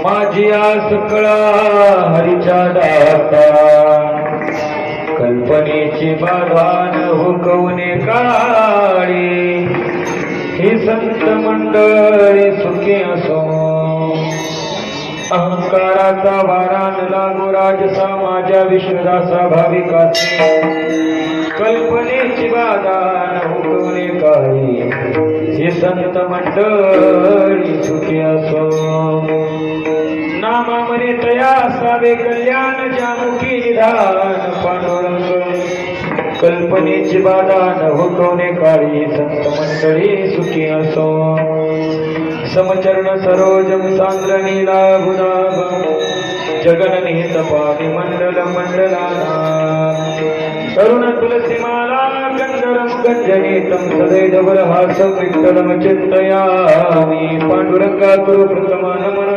माझी आस कळा हरीच्या दाता कल्पनेची बाधान हुकवणे काळी ही संत मंडळी सुखी असो अहंकाराचा वारान लागो राजसा माझ्या विश्वदासा भाविकाचे कल्पनेची बाधान हुकवणे काळी ही संत मंडळी सुखी असो नामामरे तया असावे कल्याण ज्यामुखी निधान पांडुरंग कल्पनेची बाधा न हुकवणे काळी संत मंडळी सुखी असो समचरण सरोजम सांद्र नीला गुलाब जगन निहित पाणी मंडल मंडलाना तरुण तुलसीमाला गंधरम गंजनीतम सदैव हास विठ्ठलम चिंतयामि पांडुरंगा करू प्रथम नमन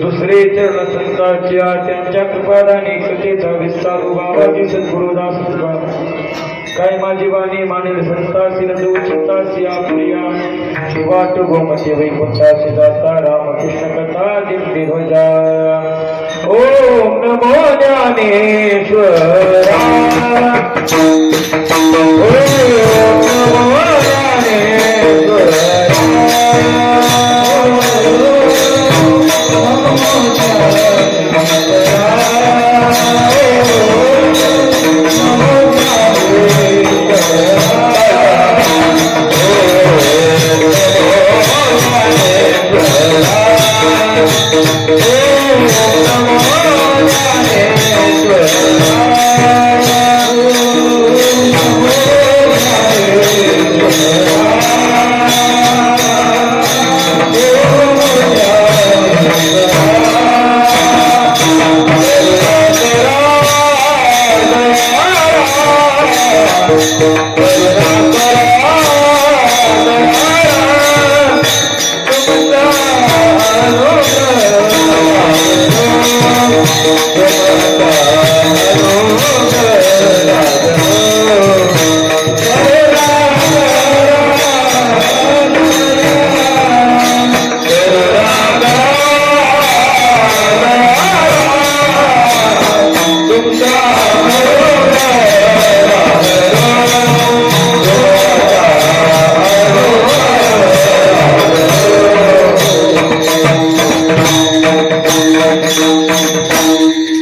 दुसरे चरण संतांच्या त्यांच्या कृपादाने कृतीचा विस्तार बाबाजी सद्गुरुदास काय माझी वाणी मानेल संतासी नदू चित्तासी आपल्या वाट गोमती वैकुंठासी दाता रामकृष्ण कथा दिव्य ध्वजा ओम नमो ज्ञानेश्वरा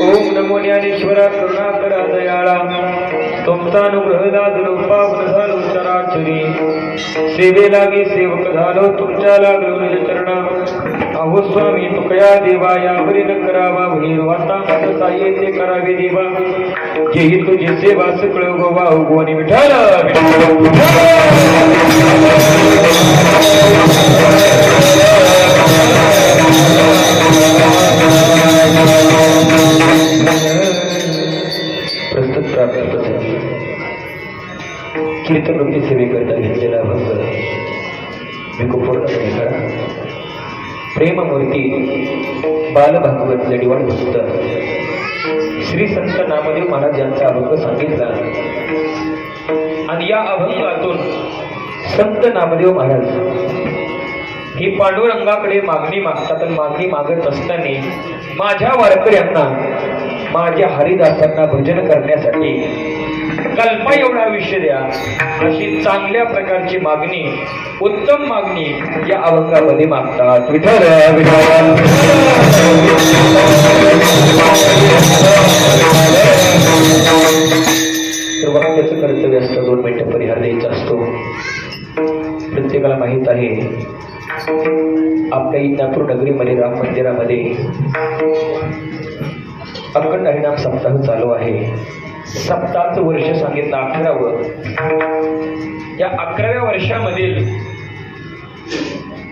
ओम नमो ज्ञानेश्वरा सेवे लागी सेवक झालो तुमच्या लागलो चरणा अहो स्वामी तुकया देवा यावरी न करावा भैरवाता मत येते करावे देवा जेही तुझे सेवा सकळ गोवा गोनी विठाल प्रस्तुत प्राप्त कीर्तन रूपी सेवेकरता घेतलेला भक्त विकुपूर्ण करा प्रेममूर्ती बालभागवत लढीवाळ भक्त श्री संत नामदेव महाराज यांचा अभंग सांगितला आणि या अभंगातून संत नामदेव महाराज ही पांडुरंगाकडे मागणी मागतात आणि मागणी मागत असताना माझ्या वारकऱ्यांना माझ्या हरिदासांना भजन करण्यासाठी कल्पा एवढा आयुष्य द्या, अशी चांगल्या प्रकारची मागणी, उत्तम मागणी या अभंगामध्ये मागतात. विठ्ठल विठ्ठल. तर वाक्याचं कर्तव्य असतं, 2 मिनिटं परिहार द्यायचा असतो. प्रत्येकाला माहित आहे आपल्या इंदापूर नगरीमध्ये राम मंदिरामध्ये अखंड हरिनाम सप्ताह चालू आहे. सप्ताहाचं वर्ष सांगितलं 11वं. या 11व्या वर्षामधील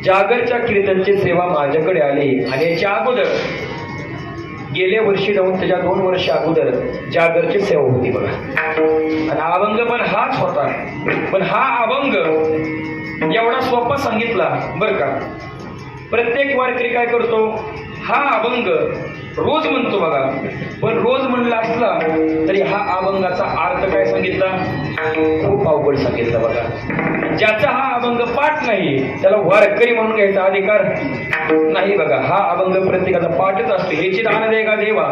जागरच्या कीर्तनची सेवा माझ्याकडे आली आणि याच्या अगोदर गेल्या वर्षी जाऊन त्याच्या 2 वर्ष अगोदर जागरची सेवा होती बघा. आणि अभंग पण हाच होता. पण हा अभंग एवढा सोपा सांगितला बरं का. प्रत्येक वारकरी काय करतो, हा अभंग रोज म्हणतो बघा. पण रोज म्हणला असला तरी हा अभंगाचा अर्थ काय सांगितला, खूप अवघड सांगितला बघा. ज्याचा हा अभंग पाठ नाही त्याला वारकरी म्हणून घ्यायचा अधिकार नाही बघा. हा अभंग प्रत्येकाचा पाठच असतो. ह्याची दान दे का देवा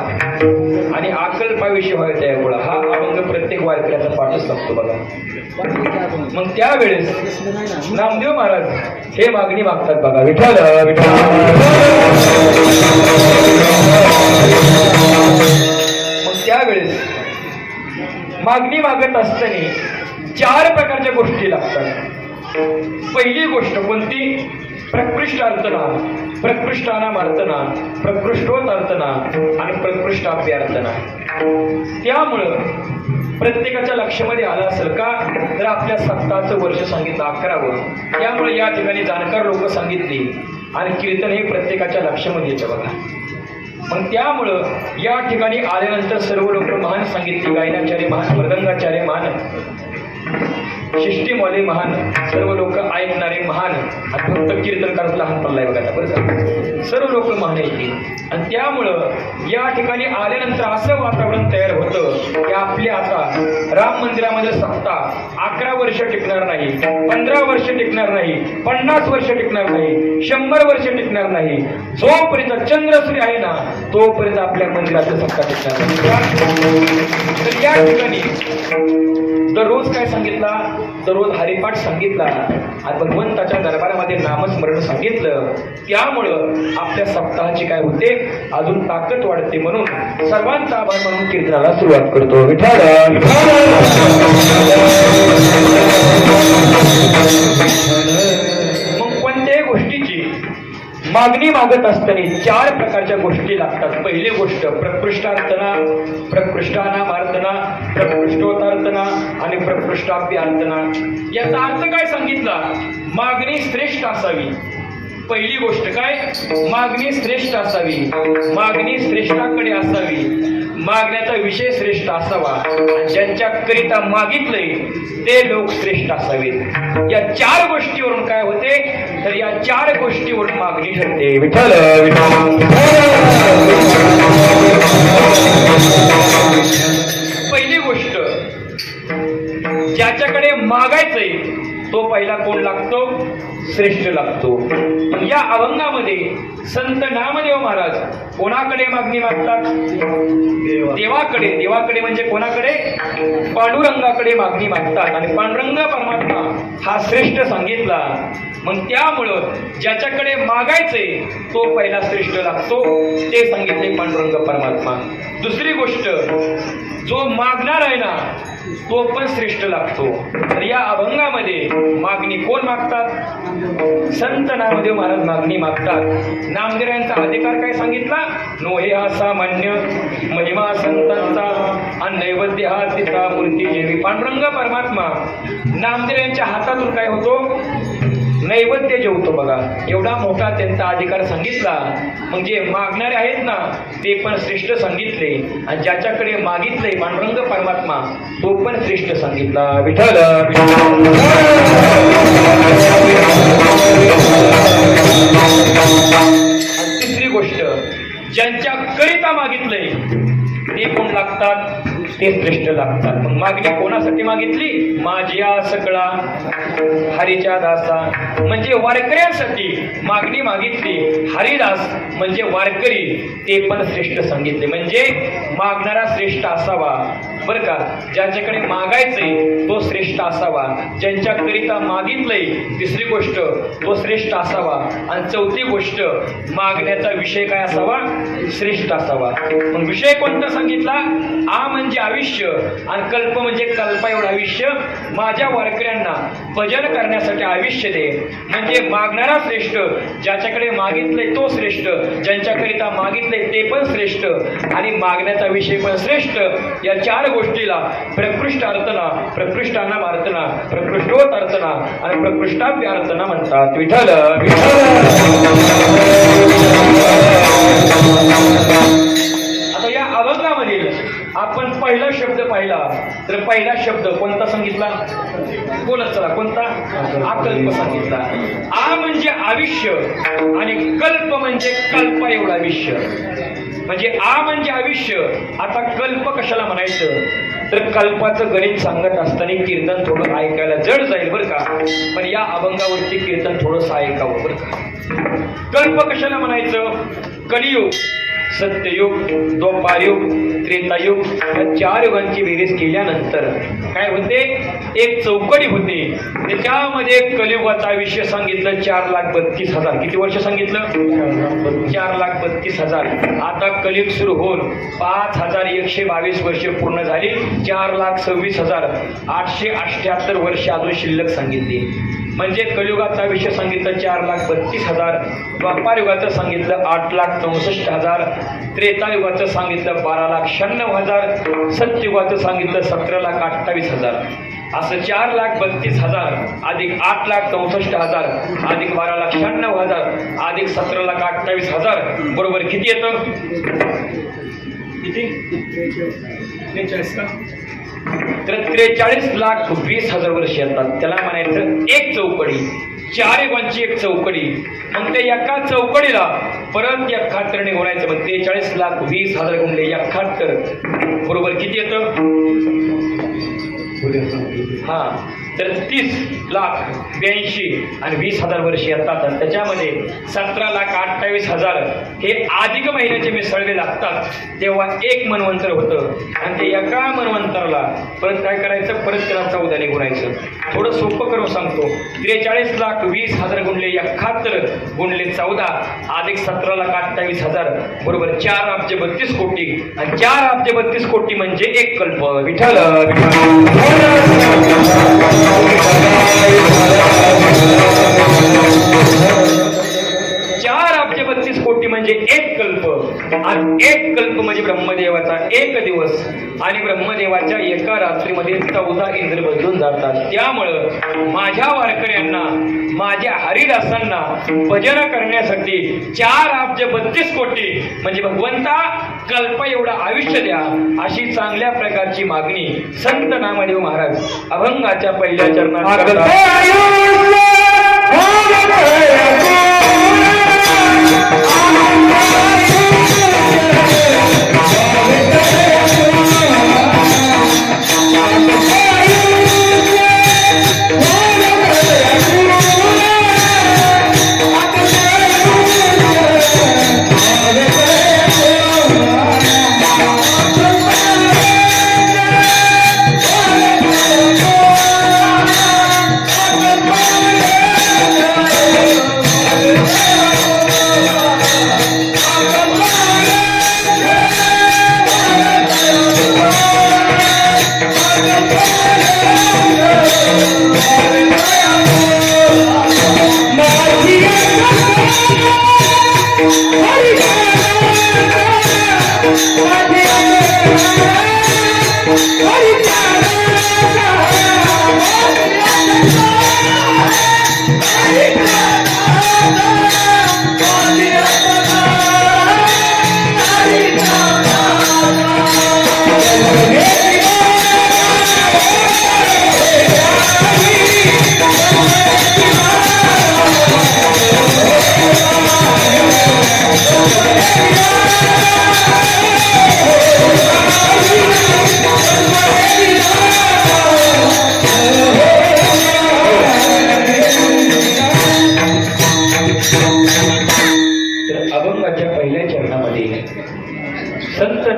आणि आकल पाविषयी व्हायचा आहे गोळा. हा अभंग प्रत्येक वारकऱ्याचा पाठच लागतो बघा. मग त्यावेळेस नामदेव महाराज हे मागणी मागतात बघा. विठ्ठल विठ्ठल. मग त्यावेळेस मागणी मागत असताना 4 प्रकारच्या गोष्टी लागतात. पहिली गोष्ट कोणती, प्रकृष्टार्थना, प्रकृष्टानामार्थना, प्रकृष्टोतार्थना आणि प्रकृष्टाभ्यर्थना. त्यामुळं प्रत्येकाच्या लक्षामध्ये आलं असेल का, तर आपल्या सप्ताहाचं वर्ष सांगितलं 11वं. त्यामुळे या ठिकाणी जाणकार लोक सांगितली आणि कीर्तन हे प्रत्येकाच्या लक्षामध्ये येतं बघा. मग त्यामुळं या ठिकाणी आल्यानंतर सर्व लोक महान सांगितले, गायनाचार्य महान, मृदंगाचार्य महान, शिष्टीमवाले महान, सर्व लोक ऐकणारे महान आणि फक्त कीर्तनकार लहान पडलाय बघा. बरं, सर्व लोक महान येतील. आणि त्यामुळं या ठिकाणी आल्यानंतर असं वातावरण तयार होतं की आपल्या आता राम मंदिरामध्ये सप्ताह 11 वर्ष टिकणार नाही, 15 वर्ष टिकणार नाही, 50 वर्ष टिकणार नाही, 100 वर्ष टिकणार नाही. जोपर्यंत चंद्र सूर्य आहे ना तोपर्यंत आपल्या मंदिराचं सप्ताह टिकणार नाही. तर या ठिकाणी दररोज काय सांगितला, दररोज हरिपाठ सांगितला आणि भगवंताच्या दरबारामध्ये नामस्मरण सांगितलं. त्यामुळं आपल्या सप्ताहाची काय होते, अजून ताकद वाढते. म्हणून सर्वांचा आभार म्हणून कीर्तनाला सुरुवात करतो. विठ्ठल. मग कोणत्याही गोष्टीची मागणी मागत असताना 4 प्रकारच्या गोष्टी लागतात. पहिली गोष्ट प्रकृष्टार्थना, प्रकृष्टानामार्थना, प्रकृष्टोतार्थना आणि प्रकृष्टाभ्यर्थना. याचा अर्थ काय सांगितला, मागणी श्रेष्ठ असावी. पहिली गोष्ट काय, मागणी श्रेष्ठ असावी, मागणी श्रेष्ठाकडे असावी, मागण्याचा विषय श्रेष्ठ असावा, ज्यांच्याकरिता मागितलंय ते लोक श्रेष्ठ असावेत. या 4 गोष्टीवरून काय होते, तर या 4 गोष्टीवरून मागणी ठरते. विठ्ठल विठ्ठल. पहिली गोष्ट, ज्याच्याकडे मागायचंय तो पहिला कोण लागतो, श्रेष्ठ लागतो. या अभंगामध्ये संत नामदेव महाराज कोणाकडे मागणी मागतात, देवाकडे. देवाकडे म्हणजे कोणाकडे, पांडुरंगाकडे मागणी मागतात. आणि पांडुरंग परमात्मा हा श्रेष्ठ सांगितला. मग त्यामुळं ज्याच्याकडे मागायचंय तो पहिला श्रेष्ठ लागतो, ते सांगितले पांडुरंग परमात्मा. दुसरी गोष्ट, जो मागणार आहे ना तो पण श्रेष्ठ लागतो. तर या अभंगामध्ये मागणी कोण मागतात, संत नामदेव महाराज मागणी मागतात. नामदेवांचा अधिकार काय सांगितला, नोहे हा सामान्य, महिमा संतांचा आणि नैवेद्य हा तिचा मूर्ती जेवी. पांडुरंग परमात्मा नामदेवांच्या हातातून काय होतो, नैवेद्य जेवतो बघा. एवढा मोठा त्यांचा अधिकार सांगितला. मग जे मागणारे आहेत ना ते पण श्रेष्ठ सांगितले आणि ज्याच्याकडे मागितले पांडुरंग परमात्मा तो पण श्रेष्ठ सांगितला. विठ्ठल. आणि तिसरी गोष्ट, ज्यांच्याकरिता मागितलंय ते कोण लागतात, ते श्रेष्ठ लागतात. मग मागणी कोणासाठी मागितली, माझ्या सकळा हरीच्या दासा म्हणजे वारकऱ्यांसाठी मागणी मागितली. हरिदास म्हणजे वारकरी, ते पण श्रेष्ठ सांगितले. म्हणजे मागणारा श्रेष्ठ असावा, बरं का. ज्याच्याकडे मागायचंय तो श्रेष्ठ असावा, ज्यांच्याकरिता मागितलंय तिसरी गोष्ट तो श्रेष्ठ असावा, आणि चौथी गोष्ट मागण्याचा विषय काय असावा, श्रेष्ठ असावा. मग विषय कोणता सांगितला, आ म्हणजे आयुष्य आणि कल्प म्हणजे कल्पा एवढं आयुष्य. माझ्या वारकऱ्यांना भजन करण्यासाठी आयुष्य दे. म्हणजे मागणारा श्रेष्ठ, ज्याच्याकडे मागितलंय तो श्रेष्ठ, ज्यांच्याकरिता मागितलंय ते पण श्रेष्ठ, आणि मागण्याचा विषय पण श्रेष्ठ. या चार गोष्टीला प्रकृष्ट अर्थना, प्रकृष्टाना वार्तना, प्रकृष्टोत अर्थना आणि प्रकृष्टाभ्य अर्थना म्हणतात. विठ्ठल आता या अभंगामधील आपण पहिला शब्द पाहिला तर पहिला शब्द कोणता सांगितला, बोलत चला कोणता, अकल्प सांगितला. आ म्हणजे आयुष्य आणि कल्प म्हणजे कल्पा एवढा आयुष्य. म्हणजे आ म्हणजे आयुष्य. आता कल्प कशाला म्हणायचं तर कल्पाचं गणित सांगत असताना कीर्तन थोडं ऐकायला जड जाईल बरं का, पण या अभंगावरती कीर्तन थोडंसं ऐकावं बरं का. कल्प कशाला म्हणायचं, कलियुग, सत्ययुग, द्वापारयुग, त्रेतायुग या चार युगांची बेरीज केल्यानंतर काय होते, एक चौकडी होते. त्याच्यामध्ये कलियुगाचा विषय सांगितलं 4,32,000. किती वर्ष सांगितलं, 4,32,000. आता कलियुग सुरू होऊन 5,122 वर्ष पूर्ण झाली. 4,26,878 वर्ष अजून शिल्लक सांगितली. म्हणजे कलियुगाचा विषय सांगितलं 4,32,000, द्वापार युगाचं सांगितलं 8,64,000, त्रेतायुगाचं सांगितलं 12,96,000, सत्ययुगाचं सांगितलं 17,28,000. असं 4,32,000 अधिक 8,64,000 अधिक 12,96,000 अधिक 17,28,000 बरोबर किती येतं, किती, 43 का, तर 43,20,000 वर्ष येतात. त्याला म्हणायचं एक चौकडी, 4 युगांची एक चौकडी. मग त्या एका चौकडीला परत 71 ने गुणायचं. मग 43,20,000 गुणले 71 बरोबर किती येतं, हा, तर 30,82,000 आणि 20,000 वर्ष येतात. त्याच्यामध्ये 17,28,000 हे अधिक महिन्याचे मिसळवे लागतात. तेव्हा एक मनवंतर होतं आणि ते एका मनवंतराला परत काय करायचं, परत त्याला 14 ने गुणायचं. थोडं सोपं करून सांगतो. 43,20,000 गुणले 71 गुणले 14 अधिक 17,28,000 बरोबर 4,32 कोटी. आणि 4,32 कोटी म्हणजे एक कल्प. विठ्ठल 4,32 कोटी म्हणजे एक कल्प. आणि एक कल्प म्हणजे ब्रह्मदेवाचा एक दिवस. आणि ब्रह्मदेवाच्या एका रात्रीमध्ये 14 इंद्र बदलून जातात. त्यामुळं माझ्या वारकऱ्यांना, माझ्या हरिदासांना भजन करण्यासाठी 4,32 कोटी म्हणजे भगवंता कल्प एवढा आयुष्य द्या, अशी चांगल्या प्रकारची मागणी संत नामदेव महाराज अभंगाच्या पहिल्या चरणात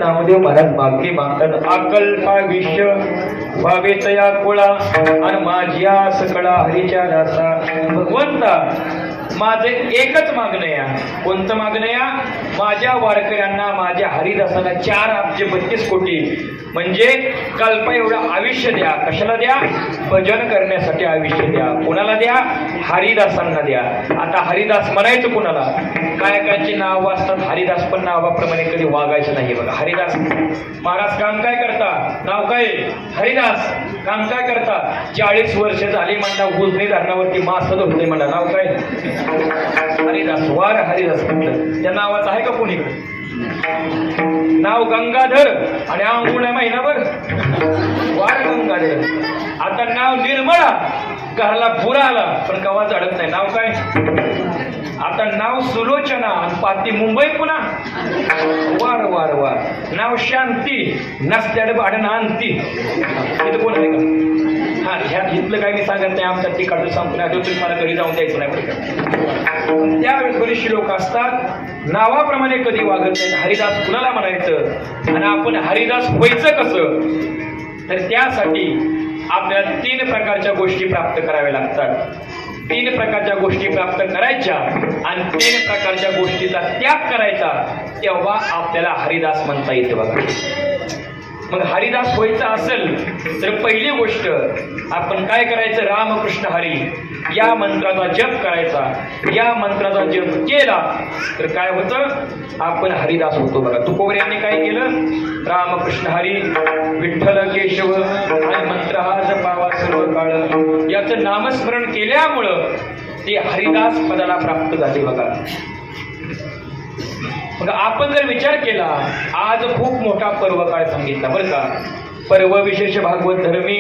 नामदेव महाराज मागणी मागतात अकल्पाविष्य व्हावेच या कुळा आणि माझ्या सकळा हरीच्या दासा. भगवंता माझे एकच मागणं या. कोणतं मागणं या? माझ्या वारकऱ्यांना माझ्या हरिदासाला 4 अब्ज 32 कोटी म्हणजे कल्प एवढं आयुष्य द्या. कशाला द्या? भजन करण्यासाठी आयुष्य द्या. कोणाला द्या? हरिदासांना द्या. आता हरिदास म्हणायचं कोणाला? काय कायची नाव असतात. हरिदास पण नावाप्रमाणे कधी वागायचं नाही बघा. हरिदास महाराज काम काय करता? नाव काय? हरिदास. काम काय करता? 40 वर्ष झाली म्हणला उजनी धरणावरती मास धरतोय म्हणला. नाव काय? हरिदास. वार हरिदास म्हटलं. त्या नावाचं आहे का कोणीकडे? नाव गंगाधर आणि आंघोळ महिनाभर वार गंगाधर. आता नाव निर्मळा घराला पुरा आला पण कवा अडत नाही. नाव काय? आता नाव सुलोचना आणि पाती मुंबई पुन्हा वार वार वार. नाव शांती नसत्याड भाडण आणती. इथं कोण आहे का? हा ह्या इथलं काय मी सांगत नाही. आमच्या तिकडचं संपणार तुम्ही मला घरी जाऊन द्यायचं नाही बरं का. त्यावेळेस बरेचसे लोक असतात नावाप्रमाणे कधी वागत नाही. हरिदास कुणाला म्हणायचं आणि आपण हरिदास व्हायचं कसं? तर त्यासाठी आपल्याला 3 प्रकारच्या गोष्टी प्राप्त कराव्या लागतात. 3 प्रकारच्या गोष्टी प्राप्त करायच्या आणि 3 प्रकारच्या गोष्टीचा त्याग करायचा. तेव्हा आपल्याला हरिदास म्हणता येते बघा. मग हरिदास व्हायचं असेल तर पहिली गोष्ट आपण काय करायचं? रामकृष्ण हरी या मंत्राचा जप करायचा. या मंत्राचा जप केला तर काय होतं? आपण हरिदास होतो बघा. तुकोबर यांनी काय केलं? रामकृष्ण हरी विठ्ठल केशव आणि मंत्र हा जपावा सर्व काळ. याचं नामस्मरण केल्यामुळं ते हरिदास पदाला प्राप्त झाले बघा. मग आपण जर विचार केला आज खूप मोठा पर्व काळ सांगितला बरं का. पर्व विशेष भागवत धर्मी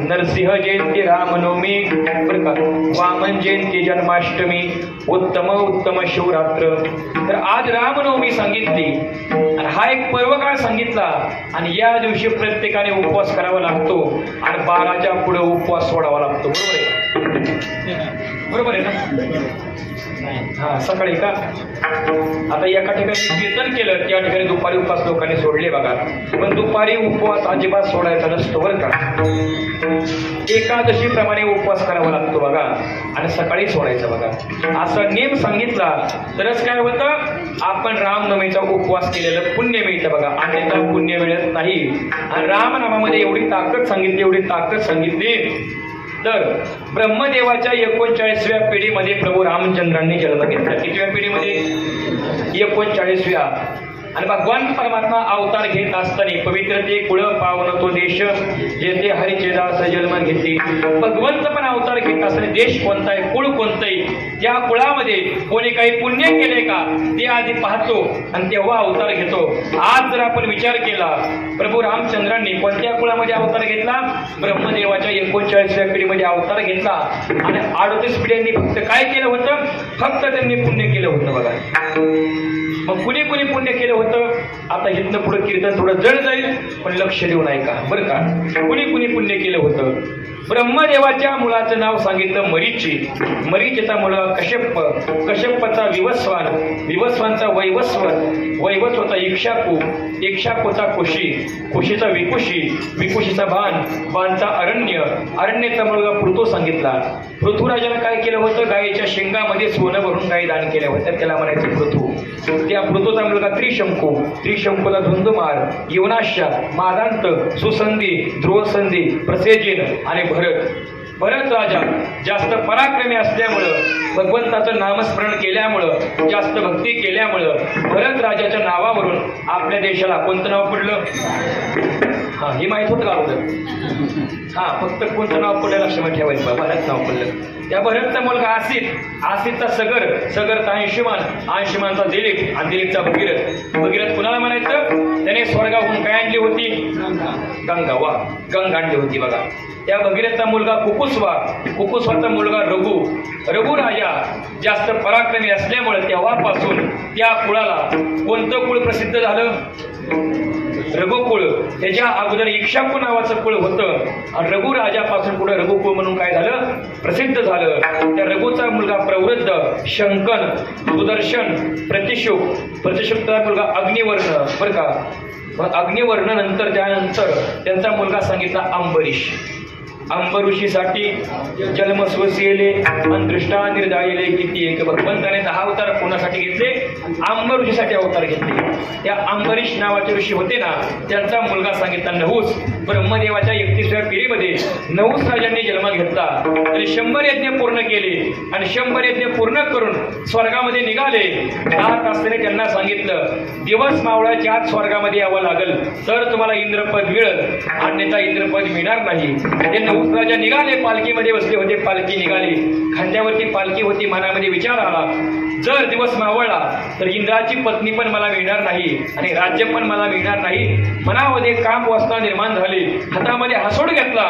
नरसिंह जयंती रामनवमी बरं का. वामन जयंती जन्माष्टमी उत्तम उत्तम शिवरात्र. तर आज रामनवमी सांगितली आणि हा एक पर्व काळ सांगितला आणि या दिवशी प्रत्येकाने उपवास करावा लागतो आणि 12च्या पुढे उपवास सोडावा लागतो. बरोबर आहे ना? हा सकाळी का आता एका ठिकाणी कीर्तन केलं त्या ठिकाणी दुपारी उपवास लोकांनी सोडले बघा. पण दुपारी उपवास अजिबात सोडायचा नसतो बरं का. एकादशी प्रमाणे उपवास करावा लागतो बघा आणि सकाळी सोडायचा बघा. असा नियम सांगितला तरच काय होतं? आपण रामनवमीचा उपवास केलेलं पुण्य मिळतं बघा. अन्यथा पुण्य मिळत नाही. आणि रामनामामध्ये एवढी ताकद सांगितली तर ब्रह्मदेवाच्या 39व्या पिढीमध्ये प्रभू रामचंद्रांनी जन्म घेतला. कितव्या पिढीमध्ये? 39व्या. आणि भगवान परमात्मा अवतार घेत असताना पवित्र ते कुळ पावन तो देश जेथे हरीचे दास जन्म घेतली. भगवंत पण अवतार घेत असताना देश कोणता आहे, कुळ कोणतं आहे, त्या कुळामध्ये कोणी काही पुण्य केले का ते आधी पाहतो आणि तेव्हा अवतार घेतो. आज जर आपण विचार केला प्रभू रामचंद्रांनी कोणत्या कुळामध्ये अवतार घेतला? ब्रह्मदेवाच्या 39व्या पिढीमध्ये अवतार घेतला. आणि 38 पिढ्यांनी फक्त काय केलं होतं? फक्त त्यांनी पुण्य केलं होतं बघा. मग कुणी कुणी पुण्य केलं होतं? आता इथनं पुढे कीर्तन थोडं जड जाईल पण लक्ष देऊन ऐका बरं का. कुणी कुणी पुण्य केलं होतं? ब्रह्मदेवाच्या मुलाचं नाव सांगितलं मरीची. मरीचीचा मुलगा कश्यप. कश्यपचा विवस्वान. विवस्वानचा वैवस्वत. वैवस्वता इक्ष्वाकू. इक्ष्वाकूचा कुशी. कुशीचा विकुशी. विकुशीचा बाण. बाणचा अरण्य. अरण्यचा मुलगा पृथू सांगितला. पृथ्वीराजानं काय केलं होतं? गायीच्या शेंगामध्ये सोनं भरून गायी दान केल्या होत्या. त्याला म्हणायचं पृथू. त्या पृथूचा मुलगा त्रिशंकू. त्रिशंकूचा धुंदुमार. युवनाश्य. मादांत. सुसंधी. ध्रुवसंधी. प्रसेजिन आणि भरत राजा जास्त पराक्रमी असल्यामुळं भगवंताचं नामस्मरण केल्यामुळं जास्त भक्ती केल्यामुळं भरत राजाच्या नावावरून आपल्या देशाला कोणतं नाव पडलं? हा हे माहित होतं का अगोदर? हा फक्त कोणतं नाव पडलं लक्षात ठेवायचं. भरत नाव पडलं. त्या भरतचा मुलगा आसितचा सगरचा अंशुमान. अंशुमानचा दिलीप आणि दिलीपचा भगीरथ. भगीरथ कुणाला म्हणायचं? त्याने स्वर्गाहून काय आणली होती? गंगा. वा गंगा आणली होती बघा. त्या भगीरथचा मुलगा कुकुस्वा. कुकुस्वाचा मुलगा रघु राजा जास्त पराक्रमी असल्यामुळे तेव्हापासून त्या कुळाला कोणतं कुळ प्रसिद्ध झालं? रघुकुळ. त्याच्या अगोदर इक्ष्वाकू नावाचं कुळ होतं आणि रघु राजापासून पुढे रघुकुळ म्हणून काय झालं? प्रसिद्ध झालं. त्या रघुचा मुलगा प्रवृद्ध, शंकन, सुदर्शन, प्रतिशुक. प्रतिशुकचा मुलगा अग्निवर्ण बरं का. मग अग्निवर्णानंतर त्यानंतर त्यांचा मुलगा सांगितला अंबरीष. अंबऋषीसाठी जन्मस्वसीले अंतृष्टा निर्दायले किती एक. भगवंताने 10 अवतार कोणासाठी घेतले? अंबऋषीसाठी अवतार घेतले. त्या अंबरीष नावाचे ऋषी होते ना, त्यांचा मुलगा सांगितला नहुस. ब्रह्मदेवाच्या 31व्या पिढीमध्ये नहुस राजांनी जन्म घेतला आणि 100 यज्ञ पूर्ण केले आणि 100 यज्ञ पूर्ण करून स्वर्गामध्ये निघाले. 10 तासाने त्यांना सांगितलं दिवस मावळाच्या आत स्वर्गामध्ये यावं लागल तर तुम्हाला इंद्रपद मिळेल, अन्यथा इंद्रपद मिळणार नाही. ते नहुस राजा निघाले, पालखीमध्ये बसले होते. पालखी निघाली, खांद्यावरती पालखी होती. मनामध्ये विचार आला जर दिवस मावळला तर इंद्राची पत्नी पण मला मिळणार नाही आणि राज्य पण मला मिळणार नाही. मनामध्ये काम वासना निर्माण झाली. हातामध्ये हसोड घेतला.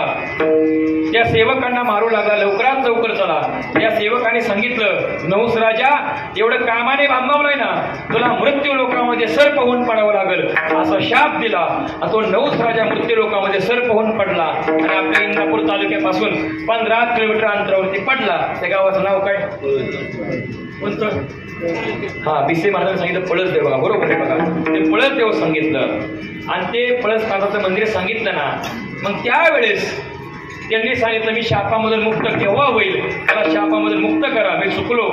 त्या सेवकांना मारू लागला. लवकरात लवकर चला. त्या सेवकाने सांगितलं नहुस राजा एवढं कामाने भांबावलंय ना, तुला मृत्यू लोकांमध्ये सर्प होऊन पडावं लागल असा शाप दिला. तो नहुस राजा मृत्यू लोकांमध्ये सर्प होऊन पडला आणि आपल्या इंदापूर तालुक्यापासून 15 किलोमीटर अंतरावरती पडला. त्या गावाचं नाव काय कोणतं? बिसे महाराजांनी सांगितलं पळसदेव. बघा बरोबर आहे. बघा ते पळसदेव सांगितलं आणि ते पळसनाथाचं मंदिर सांगितलं ना. मग त्यावेळेस त्यांनी सांगितलं मी शापामधून मुक्त केव्हा होईल, मला शापामधून मुक्त करा, मी चुकलो.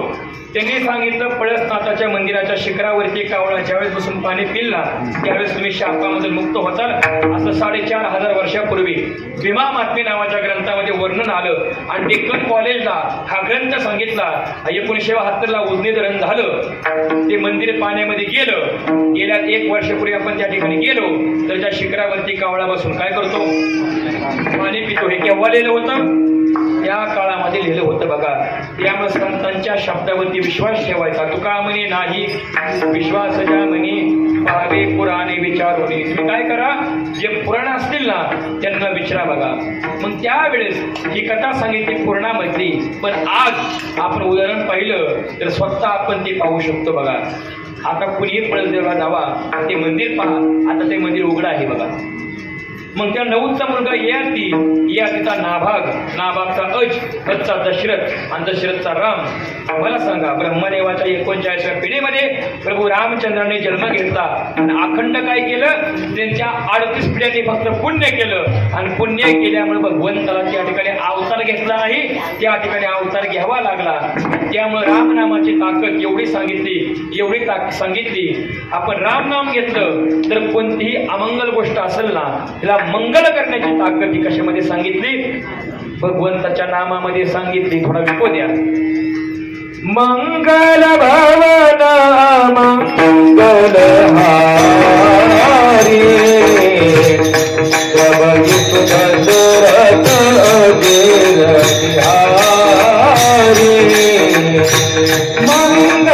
त्यांनी सांगितलं पळसनाथाच्या मंदिराच्या शिखरावरती कावळा ज्यावेळेस बसून पाणी पिल्ला त्यावेळेस तुम्ही शापामधून मुक्त होताल. असं 4500 वर्षापूर्वी भीमा मात्मी नावाच्या ग्रंथामध्ये वर्णन आलं आणि डेक्कन कॉलेजला हा ग्रंथ सांगितला. 1972ला उजनी धरण झालं. ते मंदिर पाण्यामध्ये गेलं. गेल्या 1 वर्षापूर्वी आपण त्या ठिकाणी गेलो तर त्या शिखरावरती कावळा बसून काय करतो? पाणी पितो. हे केव्हा लिहिलं होतं? त्या काळामध्ये लिहिलं होतं. बघा त्यामुळे संतांच्या शब्दावरती विश्वास ठेवायचा. तुका म्हणे नाही विश्वास ज्या म्हणे पाहावे पुराणे विचारुनी. तुम्ही काय करा, जे पुराण असतील ना त्यांना विचारा. बघा मग त्यावेळेस ही कथा सांगितली पुराणामधली, पण आज आपण उदाहरण पाहिलं तर स्वतः आपण ते पाहू शकतो. बघा आता कुणीही पळसदेवला जावा, ते मंदिर पहा. आता ते मंदिर उघडं आहे. बघा मग त्या नहुसचा मुलगा ययातीचा नाभाग, नाभागचा अजचा दशरथ आणि दशरथचा राम. मला सांगा ब्रह्मदेवाच्या 39व्या पिढीमध्ये प्रभू रामचंद्राने जन्म घेतला आणि अखंड काय केलं? त्यांच्या 38 पिढ्यांनी फक्त पुण्य केलं आणि पुण्य केल्यामुळे भगवंताला त्या ठिकाणी अवतार घेतला नाही, त्या ठिकाणी अवतार घ्यावा लागला. त्यामुळे रामनामाची ताकद एवढी सांगितली. आपण रामनाम घेतलं तर कोणतीही अमंगल गोष्ट असेल ना तिला मंगल करण्याची ताकद ही कशामध्ये सांगितली? भगवंताच्या नामामध्ये सांगितली. थोडा विको द्या. मंगल भवन मंगल हारी प्रभुत दशरथ अजीर बिहारी. मंगल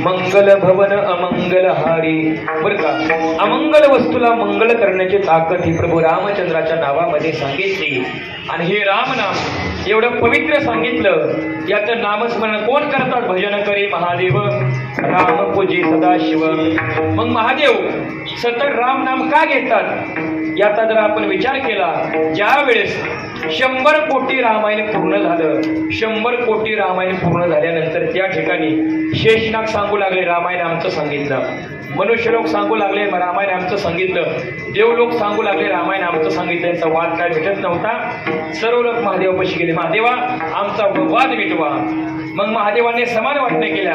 मंगल भवन अमंगल हारी. बरं का, अमंगल वस्तूला मंगल करण्याची ताकद ही प्रभू रामचंद्राच्या नावामध्ये सांगितली. आणि हे रामनाम एवढं पवित्र सांगितलं. याचं नामस्मरण कोण करतात? भजन करे महादेव राम पूजे सदाशिव. मग महादेव सतत रामनाम का घेतात याचा जर आपण विचार केला, ज्या वेळेस 100 कोटी रामायण पूर्ण झालं, 100 कोटी रामायण पूर्ण झाल्यानंतर त्या ठिकाणी शेषनाग सांगू लागले रामायण आमचं सांगितलं, मनुष्य लोक सांगू लागले रामायण आमचं सांगितलं, देव लोक सांगू लागले रामायण आमचं सांगितलं. यांचा वाद काय भेटत नव्हता. सर्व लोक महादेवापाशी गेले, महादेवा आमचा वाद मिटवा. मग महादेवाने समान वाटण्या केल्या.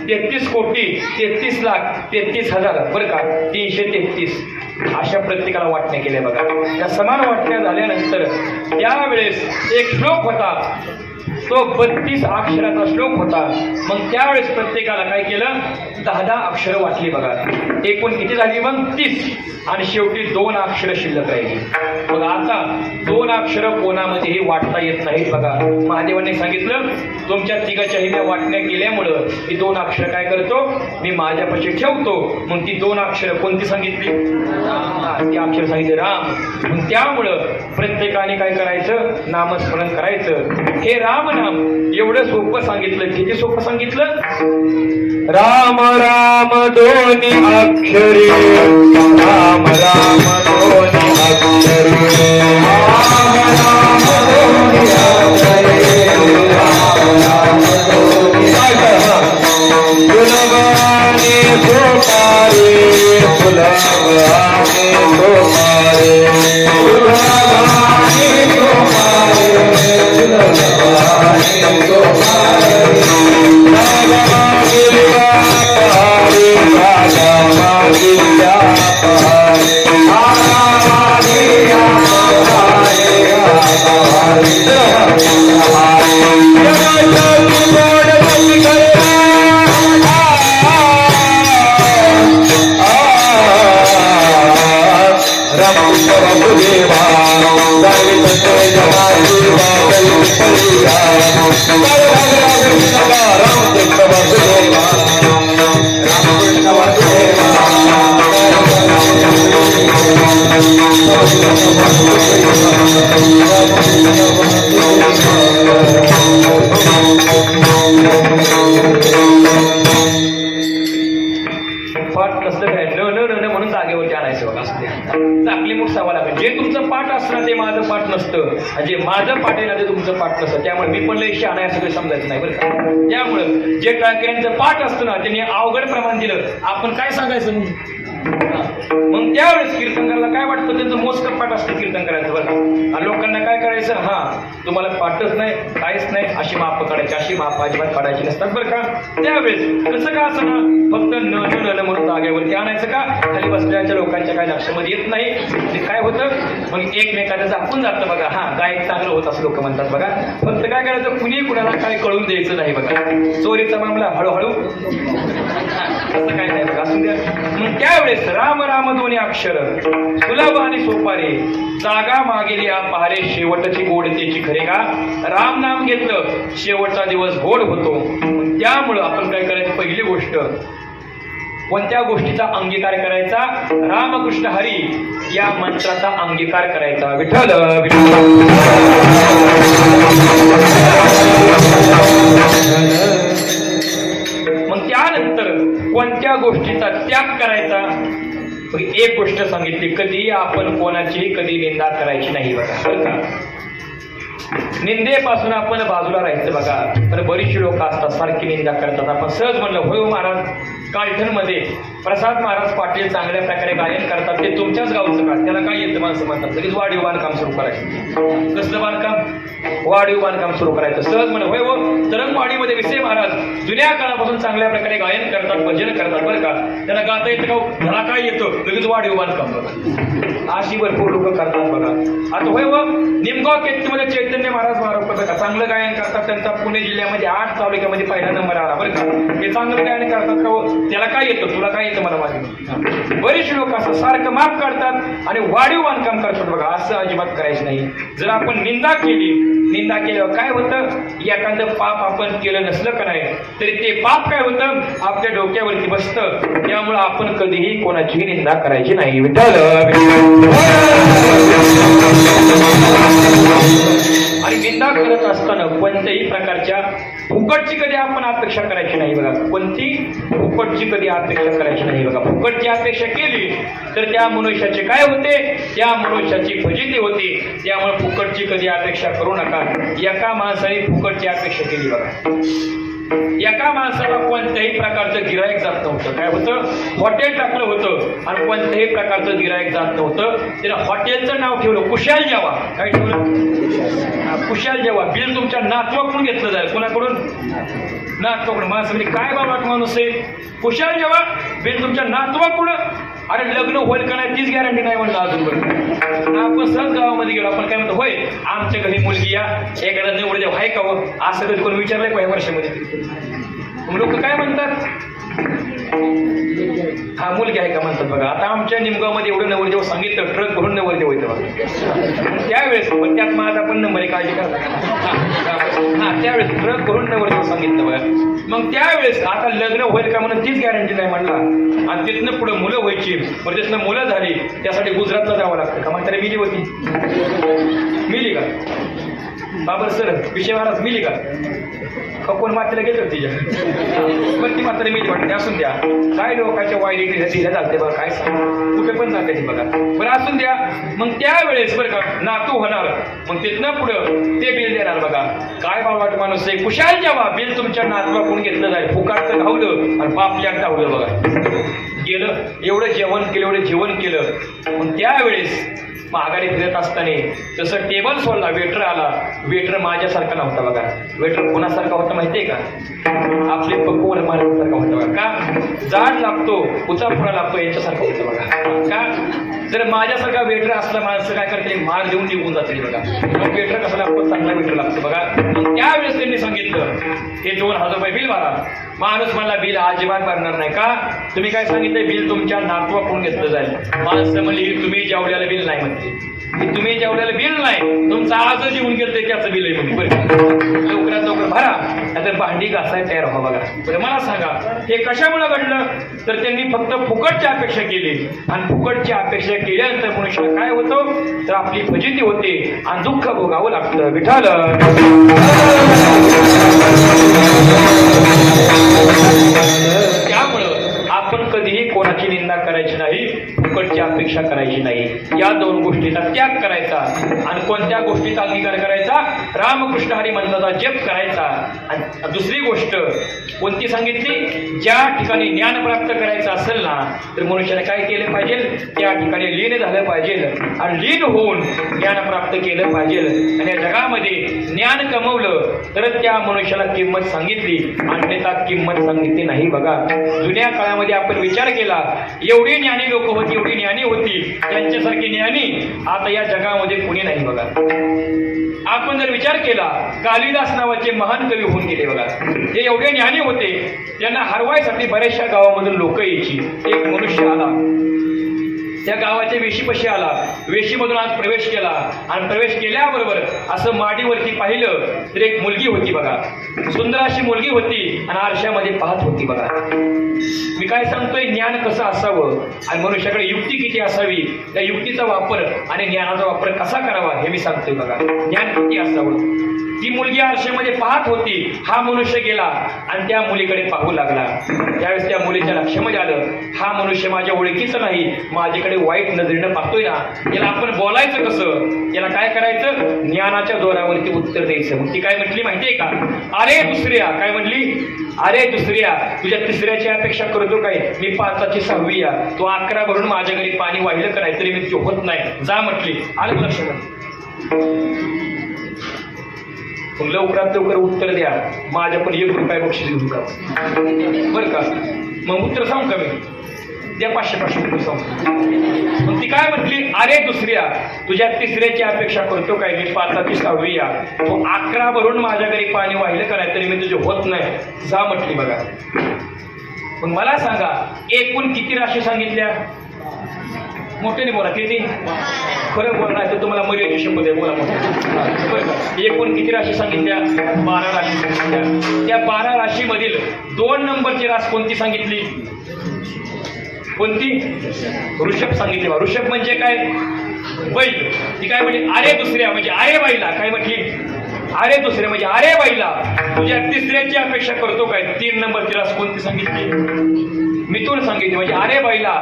33 कोटी 33 लाख 33 हजार. बरं का, 333 अशा प्रत्येकाला वाटण्या केल्या बघा. त्या समान वाटण्या झाल्यानंतर त्यावेळेस एक श्लोक होता, तो 32 अक्षराचा श्लोक होता. मग त्यावेळेस प्रत्येकाला काय केलं, 10 अक्षरं वाटली बघा. एकूण किती झाली मग 30, आणि शेवटी 2 अक्षरं शिल्लक राहिली. मग आता 2 अक्षरं कोणामध्येही वाटता येत नाहीत बघा. महादेवांनी सांगितलं तुमच्या तिघाच्याही मी वाटण्या केल्यामुळं ही 2 अक्षरं काय करतो, मी माझ्यापाशी ठेवतो. मग ती 2 अक्षरं कोणती सांगितली, ती अक्षर सांगितली राम. मग त्यामुळं प्रत्येकाने काय करायचं, नामस्मरण करायचं. हे राम नाम एवढं सोपं सांगितलं. किती सोपं सांगितलं, राम राम दोन्ही अक्षरी, राम राम दोन्ही अक्षरी, राम राम दोन्ही अक्षरी, राम राम दोन्ही अक्षरी, फुलवाने सोपारे, फुलवाने सोपारे, फुलवाने सोपारे, पाठ कसं काय न न न म्हणून जागेवरती आणायचं बघा. असते आपली मोठ सवाल आहे, जे तुमचं पाठ असतं ते माझं पाठ नसतं, आणि जे माझं पाठ आहे ना ते तुमचं पाठ नसतं. त्यामुळे मी पण लय शहाणा आहे सगळं समजायचं नाही बरं का. त्यामुळं जे टाळकऱ्यांचं पाठ असतं ना त्यांनी अवघड प्रमाण दिलं, आपण काय सांगायचं. मग त्यावेळेस कीर्तनकाराला काय वाटतं, त्यांचं मोजकं पाठ असतं कीर्तन करायचं बरं. आणि लोकांना काय करायचं, हा तुम्हाला पाठच नाही काहीच नाही, अशी माप काढायची, अशी माप अजिबात काढायची नसतात बरं का. त्यावेळेस कसं का असं ना, फक्त न न म्हणून जागेवरती आणायचं का, खाली बसल्याच्या लोकांच्या काय लक्षामध्ये येत नाही. ते काय होतं, मग एकमेकाचं झाकून जातं बघा. हा गायक चांगलं होत असं लोक म्हणतात बघा. फक्त काय करायचं, कुणी कुणाला काय कळून द्यायचं नाही बघा. चोरीचा मामला हळूहळू असं काय नाही बघा, असू द्या. मग त्यावेळेस राम राम दोन्ही अक्षर, सुलभ आणि सोपारे, जागा मागेली पहारे, शेवटची गोड त्याची खरे का. राम नाम घेतलं शेवटचा दिवस गोड होतो. त्यामुळं आपण काय करायचं, पहिली गोष्ट कोणत्या गोष्टीचा अंगीकार करायचा, रामकृष्ण हरी या मंत्राचा अंगीकार करायचा. विठ्ठल मग त्यानंतर कोणत्या गोष्टीचा त्याग करायचा. एक गोष्ट सांगितली, कधी आपण कोणाचीही कधी निंदा करायची नाही बघा. निंदेपासून आपण बाजूला राहायचं बघा. तर बरीचशी लोक असतात सारखी निंदा करतात. आपण सहज म्हणलं, होय महाराज कालठणमध्ये प्रसाद महाराज पाटील चांगल्या प्रकारे गायन करतात, ते तुमच्याच गावचं का, त्याला काय येतं माणसं म्हणतात. लगेच वाढीव बांधकाम सुरू करायचं. कसलं बांधकाम, वाढीव बांधकाम सुरू करायचं. सहज म्हणलं, होय हो तरंगवाडीमध्ये विसे महाराज जुन्या काळापासून चांगल्या प्रकारे गायन करतात, भजन करतात बरं का, त्याला गाता येतं का, त्याला काय येतं, लगेच वाढीव बांधकाम बघा. अशी भरपूर लोक करतात बघा. आता होय व निमगाव केतकीमध्ये चैतन्य महाराज बघा चांगलं गायन करतात. त्यांचा पुणे जिल्ह्यामध्ये 8 तालुक्यामध्ये पहिला नंबर आला बरं का. हे चांगलं गायन करतात का, त्याला काय येतं, तुला काय येतं मला माझे. बरेचसे लोक असं सारखं माफ करतात आणि वाढीव बांधकाम करतात बघा. असं अजिबात करायचं नाही. जर आपण निंदा केल्यावर काय होतं, एखादं पाप आपण केलं नसलं का नाही तरी ते पाप काय होतं, आपल्या डोक्यावरती बसतं. त्यामुळं आपण कधीही कोणाचीही निंदा करायची नाही. विठ्ठल आणि निंदा करत असताना कोणत्याही प्रकारच्या फुकटची कधी आपण अपेक्षा करायची नाही बघा. कोणती फुकटची कधी अपेक्षा करायची नाही बघा. फुकटची अपेक्षा केली तर त्या मनुष्याचे काय होते, त्या मनुष्याची फजिती होती. त्यामुळे फुकटची कधी अपेक्षा करू नका. एका माणसाने फुकटची अपेक्षा केली बघा. एका माणसाला कोणत्याही प्रकारचं गिरायक जात नव्हतं. काय होतं, हॉटेल टाकलं होतं आणि कोणत्याही प्रकारचं गिरायक जात नव्हतं. त्याला हॉटेलचं नाव ठेवलं कुशाल जेवा. काय ठेवलं, कुशाल जेवा. बिल तुमच्या नातवाकडून घेतलं जाईल. कोणाकडून, नातवाकडून. माणसं म्हणजे काय बाबा माणूस आहे, कुशाल जेवा, बिल तुमच्या नातवाकडून. अरे लग्न होईल का नाही तीच गॅरंटी नाही म्हणलं अजून बरं. आपण सहज गावामध्ये गेलो, आपण काय म्हणतो, होय आमच्या घरी मुलगी या एखादा निवड देव आहे का हो, असं कधी कोणी विचारलंय का या वर्षामध्ये? लोक काय म्हणतात, हा मुलगी आहे का म्हणतात बघा. आता आमच्या निमगावमध्ये एवढं नवरदेव सांगितलं, ट्रक भरून नवरदेव होतं बघा त्यावेळेस. पण त्यात माझा पण नंबर आहे, काळजी करा. हा त्यावेळेस ट्रक भरून नवरदेव सांगितलं बघा. मग त्यावेळेस आता लग्न होईल का म्हणून तीच गॅरंटी नाही म्हणला. आणि तिथनं पुढे मुलं व्हायची, पण तिथनं मुलं झाली त्यासाठी गुजरातला जावं लागतं का? म्हातारी मिली होती, मिली का बाबर सर विषय महाराज, मिली का? कोण मातेला गेले होते तिच्या, पण ती मात्र मिली वाटते. असून द्या, काय लोकांच्या वाईट दिल्या चालते बघा, काय सांग कुठे पण जाते बघा. बरं असून द्या. मग त्यावेळेस बरं का नातू होणार, मग तिथनं पुढं ते बिल देणार बघा. काय बाबा माणूस आहे कुशाल जेव्हा बिल तुमच्या नातवाकडून घेतलं जाईल, फुकाटचं धावलं आणि बापल्यात धावलं बघा. गेलं एवढं जेवण केलं, एवढं जेवण केलं. मग त्यावेळेस माघारी फिरत असताना तसं टेबल सोडला, वेटर आला. वेटर माझ्यासारखा नव्हता बघा. वेटर कोणासारखा होता माहितीये का? आपले पक्कोर माणसासारखा होता बघा. का? जाड लागतो, उचापुरा लागतो यांच्यासारखा होतं बघा. का? जर माझ्यासारखा वेटर असला माणसं काय करते, मार देऊन निघून जाते बघा. वेटर कसा लागतो? चांगला वेटर लागतो बघा. त्यावेळेस त्यांनी सांगितलं हे 2000 रुपये बिल भरा. माणूस म्हणला बिल अजिबात भरणार नाही. का? तुम्ही काय सांगितलं? बिल तुमच्या नातवाकडून घेतलं जाईल. माणसं म्हणली तुम्ही जेवल्याला बिल नाही म्हणते, तुम्ही जेवल्याला बिल नाही, तुमचं आज येऊन गेलं त्याचं बिल आहे म्हणजे. बरं लवकरात लवकर भरा, नाहीतर भांडी घासायला तयार व्हा बघा. बरं मला सांगा हे कशामुळे घडलं? तर त्यांनी फक्त फुकटची अपेक्षा केली, आणि फुकटची अपेक्षा केल्यानंतर मनुष्याला काय होतं तर आपली फजिती होते आणि दुःख भोगावं लागतं. विठाल त्यामुळं आपण कधीही कोणाची निंदा करायची नाही, फुकटची अपेक्षा करायची नाही. या दोन गोष्टीचा त्याग करायचा आणि कोणत्या गोष्टीचा अंगीकार करायचा? रामकृष्ण हरी मंत्राचा जप करायचा. आणि दुसरी गोष्ट कोणती सांगितली? ज्या ठिकाणी ज्ञान प्राप्त करायचं असेल ना तर मनुष्याने काय केलं पाहिजे? त्या ठिकाणी लीन झालं पाहिजे आणि लीन होऊन ज्ञान प्राप्त केलं पाहिजे. आणि या जगामध्ये ज्ञान कमवलं तर त्या मनुष्याला किंमत सांगितली, अन्यथा किंमत सांगितली नाही बघा. जुन्या काळामध्ये आपण विचार केला, एवढी ज्ञानी लोक होती, एवढी ज्ञानी होती, त्यांच्यासारखी ज्ञानी आता या जगामध्ये कुणी नाही बघा. आपण जर विचार केला, कालिदास नावाचे महान कवी होऊन गेले बघा. हे एवढे ज्ञानी होते, त्यांना हरवायसाठी बऱ्याचशा गावामधून लोक यायची. एक मनुष्य आला, त्या गावाच्या वेशीपाशी आला, वेशीमधून आज प्रवेश केला आणि प्रवेश केल्याबरोबर असं माडीवरती पाहिलं तर एक मुलगी होती बघा. सुंदर अशी मुलगी होती आणि आरशामध्ये पाहत होती बघा. मी काय सांगतोय? ज्ञान कसं असावं आणि मनुष्याकडे युक्ती किती असावी, त्या युक्तीचा वापर आणि ज्ञानाचा वापर कसा करावा हे मी सांगतोय बघा. ज्ञान किती असावं. ती मुलगी आरशामध्ये पाहत होती, हा मनुष्य गेला आणि त्या मुलीकडे पाहू लागला. त्यावेळेस त्या मुलीच्या लक्षामध्ये आलं, हा मनुष्य माझ्या ओळखीचं नाही, माझ्याकडे वाईट नजरेनं पाहतोय ना, याला आपण बोलायचं कसं? याला काय करायचं? ज्ञानाच्या जोरावरती उत्तर द्यायचं. मग ती काय म्हटली माहितीये का? अरे दुसऱ्या, काय म्हणली? अरे दुसऱ्या, तुझ्या तिसऱ्याची अपेक्षा करतो काय? मी 5ची 6वी या, तू 11 भरून माझ्या घरी पाणी वाहिलं कराय तरी मी होत नाही, जा म्हटली. आलं लक्षात? लवकरात लवकर उत्तर द्या, माझ्या पण 1 रुपया बक्षीस घेऊ का बरं का? मग उत्तर सांगू का मी? द्या 500 उत्तर सांगू. मग ती काय म्हटली? अरे दुसऱ्या, तुझ्या तिसऱ्याची अपेक्षा करतो काय? मी 5ची 6वी या, तू 11 भरून माझ्या घरी पाणी वाहिलं कराय तरी मी तुझे होत नाही, जा म्हटली बघा. मग मला सांगा, एकूण किती राशी सांगितल्या? मोठ्याने बोला, किती? खरं बोलणार तर तुम्हाला मर्यादित शब्द आहे, बोला मोठ्या. बरं का? एकूण किती राशी सांगितल्या? 12 राशी सांगितल्या. त्या 12 राशीमधील 2 नंबरची रास कोणती सांगितली? कोणती? ऋषभ सांगितली. ऋषभ म्हणजे काय? बैल. ती काय म्हटली? अरे दुसऱ्या म्हणजे अरे बाईला. काय म्हटली? अरे दुसऱ्या म्हणजे अरे बाईला, तुझ्या तिसऱ्याची अपेक्षा करतो काय? 3 नंबरची रास कोणती सांगितली? मिथुन सांगितली. म्हणजे अरे बाईला,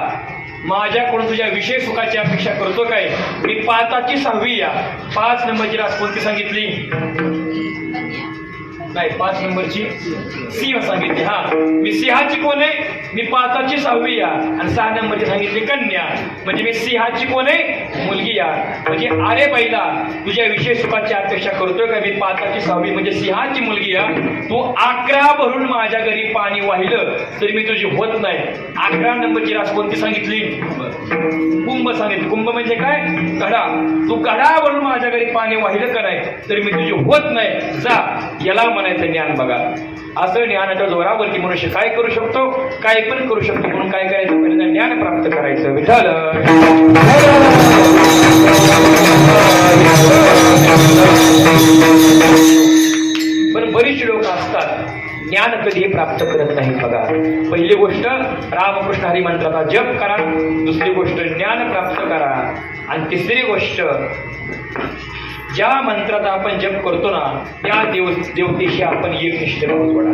माझ्याकडून तुझ्या विषय सुखाची अपेक्षा करतो काय? मी 5ची 6वी या. 5 नंबरची रास कोणती सांगितली? नाही, 5 नंबरची सिंह सांगितली. हा, मी सिंहाची कोण आहे? मी 5ची 6वी या. आणि 6 नंबरची सांगितली कन्या, म्हणजे मी सिंहाची कोण आहे? मुलगी या म्हणजे अरे बैला तुझ्या विशेष सुखाची अपेक्षा करतोय का मी 5ची 6वी म्हणजे सिंहाची मुलगी या तू 11 भरून माझ्या घरी पाणी वाहिलं तरी मी तुझी होत नाही. 11 नंबरची रास कोणती सांगितली? कुंभ सांगितली. कुंभ म्हणजे काय? घडा. तू घडा भरून माझ्या घरी पाणी वाहिलं का नाही तरी मी तुझी होत नाही. जा, याला म्हणायचं ज्ञान बघा. असं ज्ञानाच्या जोरावरती मनुष्य काय करू शकतो? काय पण करू शकतो. म्हणून काय करायचं? पहिल्यांदा ज्ञान प्राप्त करायचं. विठ्ठल. पण बरीचशी लोक असतात ज्ञान कधी प्राप्त करत नाही बघा. पहिली गोष्ट रामकृष्ण हरी मंत्राचा जप करा. दुसरी गोष्ट ज्ञान प्राप्त करा. आणि तिसरी गोष्ट ज्या मंत्राचा आपण जप करतो ना त्या देवतेशी आपण एकनिष्ठ राहू जोडा.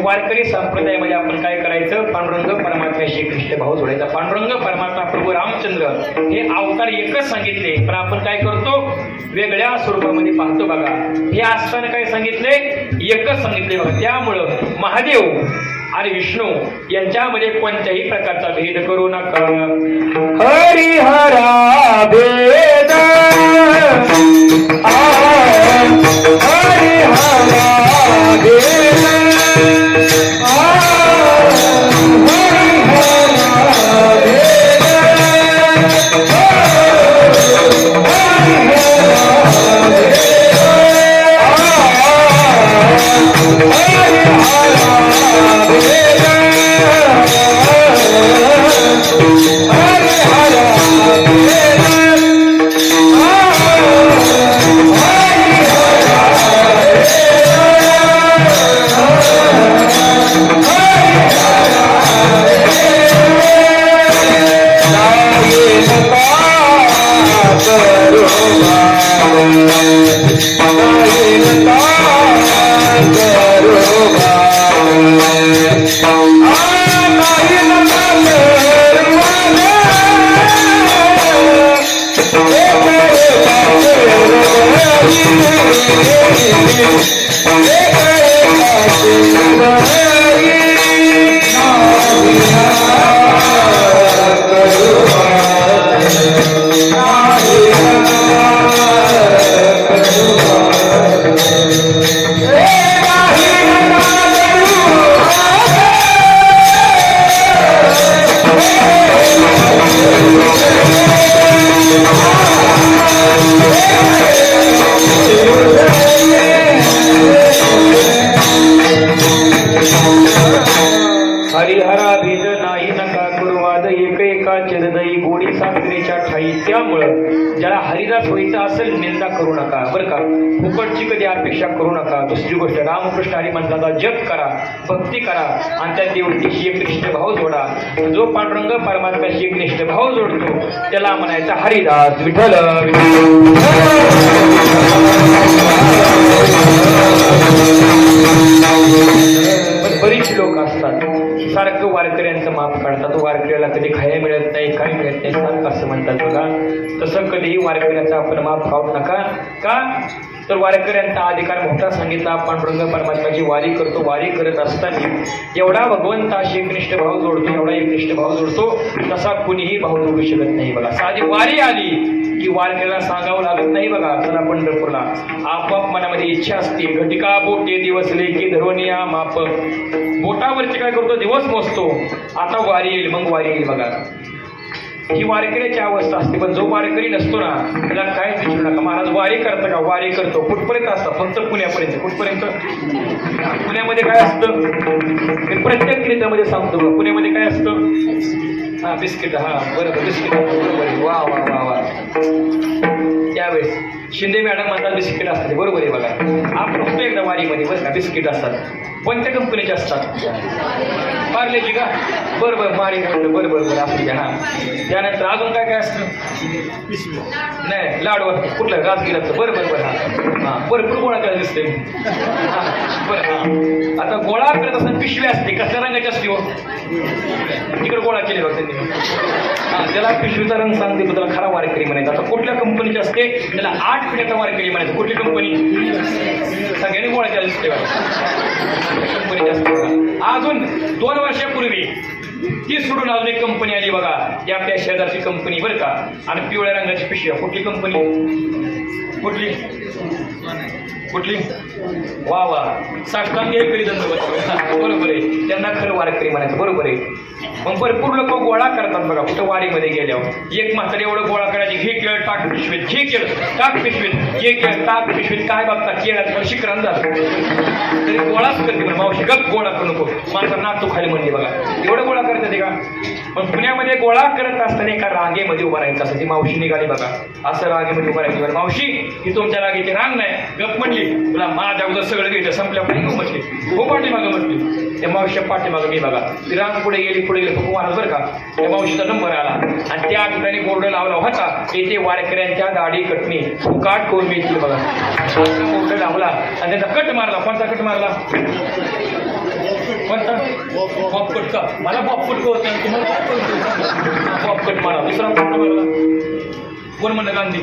वारकरी संप्रदायामध्ये आपण काय करायचं? पांडुरंग परमात्म्याशी एकनिष्ठ भाव जोडायचा. पांडुरंग परमात्मा प्रभू रामचंद्र हे अवतार एकच सांगितले पण आपण काय करतो? वेगळ्या स्वरूपामध्ये पाहतो बघा. हे असताना काय सांगितले? एकच सांगितले बघा. त्यामुळं महादेव आणि विष्णू यांच्यामध्ये कोणत्याही प्रकारचा भेद करू नका. हरिहरा भेद हरिहरा भेद हरिहरा भेद नाही नका कुरुवाद एक एकाचे हृदयी गोडी साखरेच्या ठाई. त्यामुळं ज्याला हरिदास व्हायचं असेल निंदा करू नका बरं का. फुकटची कधी अपेक्षा करू नका. दुसरी गोष्ट रामकृष्ण हरी मंत्राचा जप करा, भक्ती करा आणि त्या देवतेशी एकनिष्ठ भाव जोडा. जो पांडुरंग परमात्म्याशी एकनिष्ठ भाव जोडतो त्याला म्हणायचा हरिदास. विठ्ठल. बरीच लोक असतात सारखं वारकऱ्यांचं माप काढतात. वारकऱ्याला कधी खायला मिळत नाही, काही मिळत नाही, सारखं असं म्हणतात बघा. तसं कधीही वारकऱ्याचा आपण माप काढू नका. का तर वारकऱ्यांचा अधिकार मोठा सांगितला. पांडुरंग परमात्म्याची वारी करतो. वारी करत असताना एवढा भगवंताशी एकनिष्ठ भाव जोडतो, एवढा एकनिष्ठ भाव जोडतो तसा कुणीही भाव जोडू शकत नाही बघा. साधी वारी आली की वारकऱ्याला सांगावं लागत नाही बघा चला पंढरपूरला. आपोआप मनामध्ये इच्छा असते. घटिका बोटे दिवस लेखी धरोनिया माप. बोटावरचे काय करतो? दिवस मोजतो. आता वारी येईल, मग वारी येईल बघा. ही वारकऱ्याची अवस्था असते. पण जो वारकरी नसतो ना त्याला काय विचारू नका. महाराज वारी करतं का? वारी करतो. कुठपर्यंत असतं? फक्त पुण्यापर्यंत. कुठपर्यंत? पुण्यामध्ये काय असतं? मी प्रत्येक कीर्तनामध्ये सांगतो बघा. पुण्यामध्ये काय असतं? हा बिस्किट. हा बरोबर बिस्किट. बरोबर. वा वा वा वा. त्यावेळेस शिंदे मॅडम म्हणतात बिस्किट असतात. बरोबर आहे बघा. आपण बघतो एकदा वारीमध्ये बरं का बिस्किट असतात. कोणत्या कंपनीचे असतात? पार्लेजी का? बरोबर. मारी बरं बरं बरं असू द्या. हां त्यानंतर अजून काय काय असतं? नाही लाडू असतं. कुठलं? राजगिराचं. बरं बरं बरं. हां हां भरपूर गोळा करायला दिसते. हां बरं. हां आता गोळा करत असताना पिशवी असते. कसल्या रंगाची असते हो? तिकडे गोळा केली बघ त्यांनी. हां त्याला पिशवीचा रंग सांगते तो त्याला खरा वारकरी म्हणायचा. आता कुठल्या कंपनीची असते? त्याला 8 पिढ्याचा वारकरी म्हणायचं. कुठली कंपनी? सगळ्यांनी गोळा केला दिसते बघा. कंपनीची असते. अजून 2 वर्षापूर्वी ती सोडून अजून एक कंपनी आली बघा, ती आपल्या शेजारची कंपनी बरं का. आणि पिवळ्या रंगाची पिशव्या. कुठली कंपनी? कुठली कुठली? वा वा, साष्टांग हे करी बरोबर आहे. त्यांना खरं वारकरी म्हणायचं, बरोबर आहे. मग भरपूर लोक गोळा करतात बघा कुठं वारीमध्ये गेल्यावर. एक म्हातारी एवढं गोळा करायचे, घे केळ टाक पिशवीत, घे केळ टाक पिशवीत, घे केळ टाक पिशवीत. काय बघता केळात शिकरान जात तरी गोळाच करते. पण मावशी गप गोळा करू नको, माझा नातू खाली म्हणते बघा. एवढं गोळा करतात ते का? पण पुण्यामध्ये गोळा करत असताना एका रांगेमध्ये उभा राहायचं असं ती मावशी निघाली बघा. असं रांगेमध्ये उभा राहायची. मावशी ही तुमच्या रांगेची रांग नाही, गप म्हणली. तुला माझ्या अगोदर सगळं घ्यायचं संपल्या पण घेऊ म्हटली. हो पाठीमागं म्हटली. त्या मावशीच्या पाठीमागं मी बघा. ती रांग पुढे गेली फुकू मारत बरं का. त्या मावशीचा नंबर आला आणि त्या ठिकाणी बोर्ड लावला होता, येथे वारकऱ्यांच्या दाढी कटणी फुकाट करून मिळतील बघा. बोर्ड लावला आणि त्याचा कट मारला. कोणता कट मारला? कोणता? पॉपकट का? मला पॉपकट होत नाही, तुम्हाला पॉपकट मारा. दुसरा कोणता मारला? कोण म्हणलं? गांधी.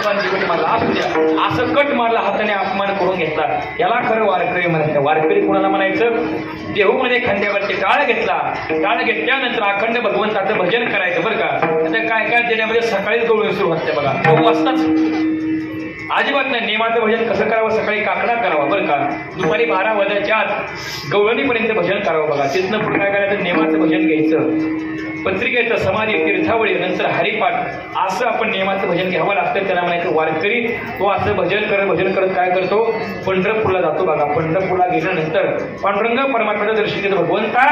गांधी कट मारला. असू द्या, असं कट मारला, हाताने अपमान करून घेतला. याला खरं वारकरी म्हणायचं. वारकरी कोणाला म्हणायचं? देहूमध्ये खांद्यावरती टाळ घेतला. टाळ घेतल्यानंतर अखंड भगवंताचं भजन करायचं बरं का. आता काय काय देण्यामध्ये सकाळीच गवळणी सुरू होते बघा. 9 वाजताच. अजिबात नाही. नेमाचं भजन कसं करावं? सकाळी काकडा करावा बरं का. दुपारी 12 वाजायच्या आत गवळणीपर्यंत भजन करावं बघा. तिथनं पुढे काय करायचं? नेमाचं भजन घ्यायचं, पत्रिकेचं, समाधी, तीर्थावळी, नंतर हरिपाठ, असं आपण नियमाचं भजन घ्यावं लागतं. त्याला म्हणायचं वारकरी. तो असं भजन करत काय करतो? पंढरपूरला जातो बघा. पंढरपूरला गेल्यानंतर पांडुरंग परमात्म्याचं दर्शन घेतो. भगवंता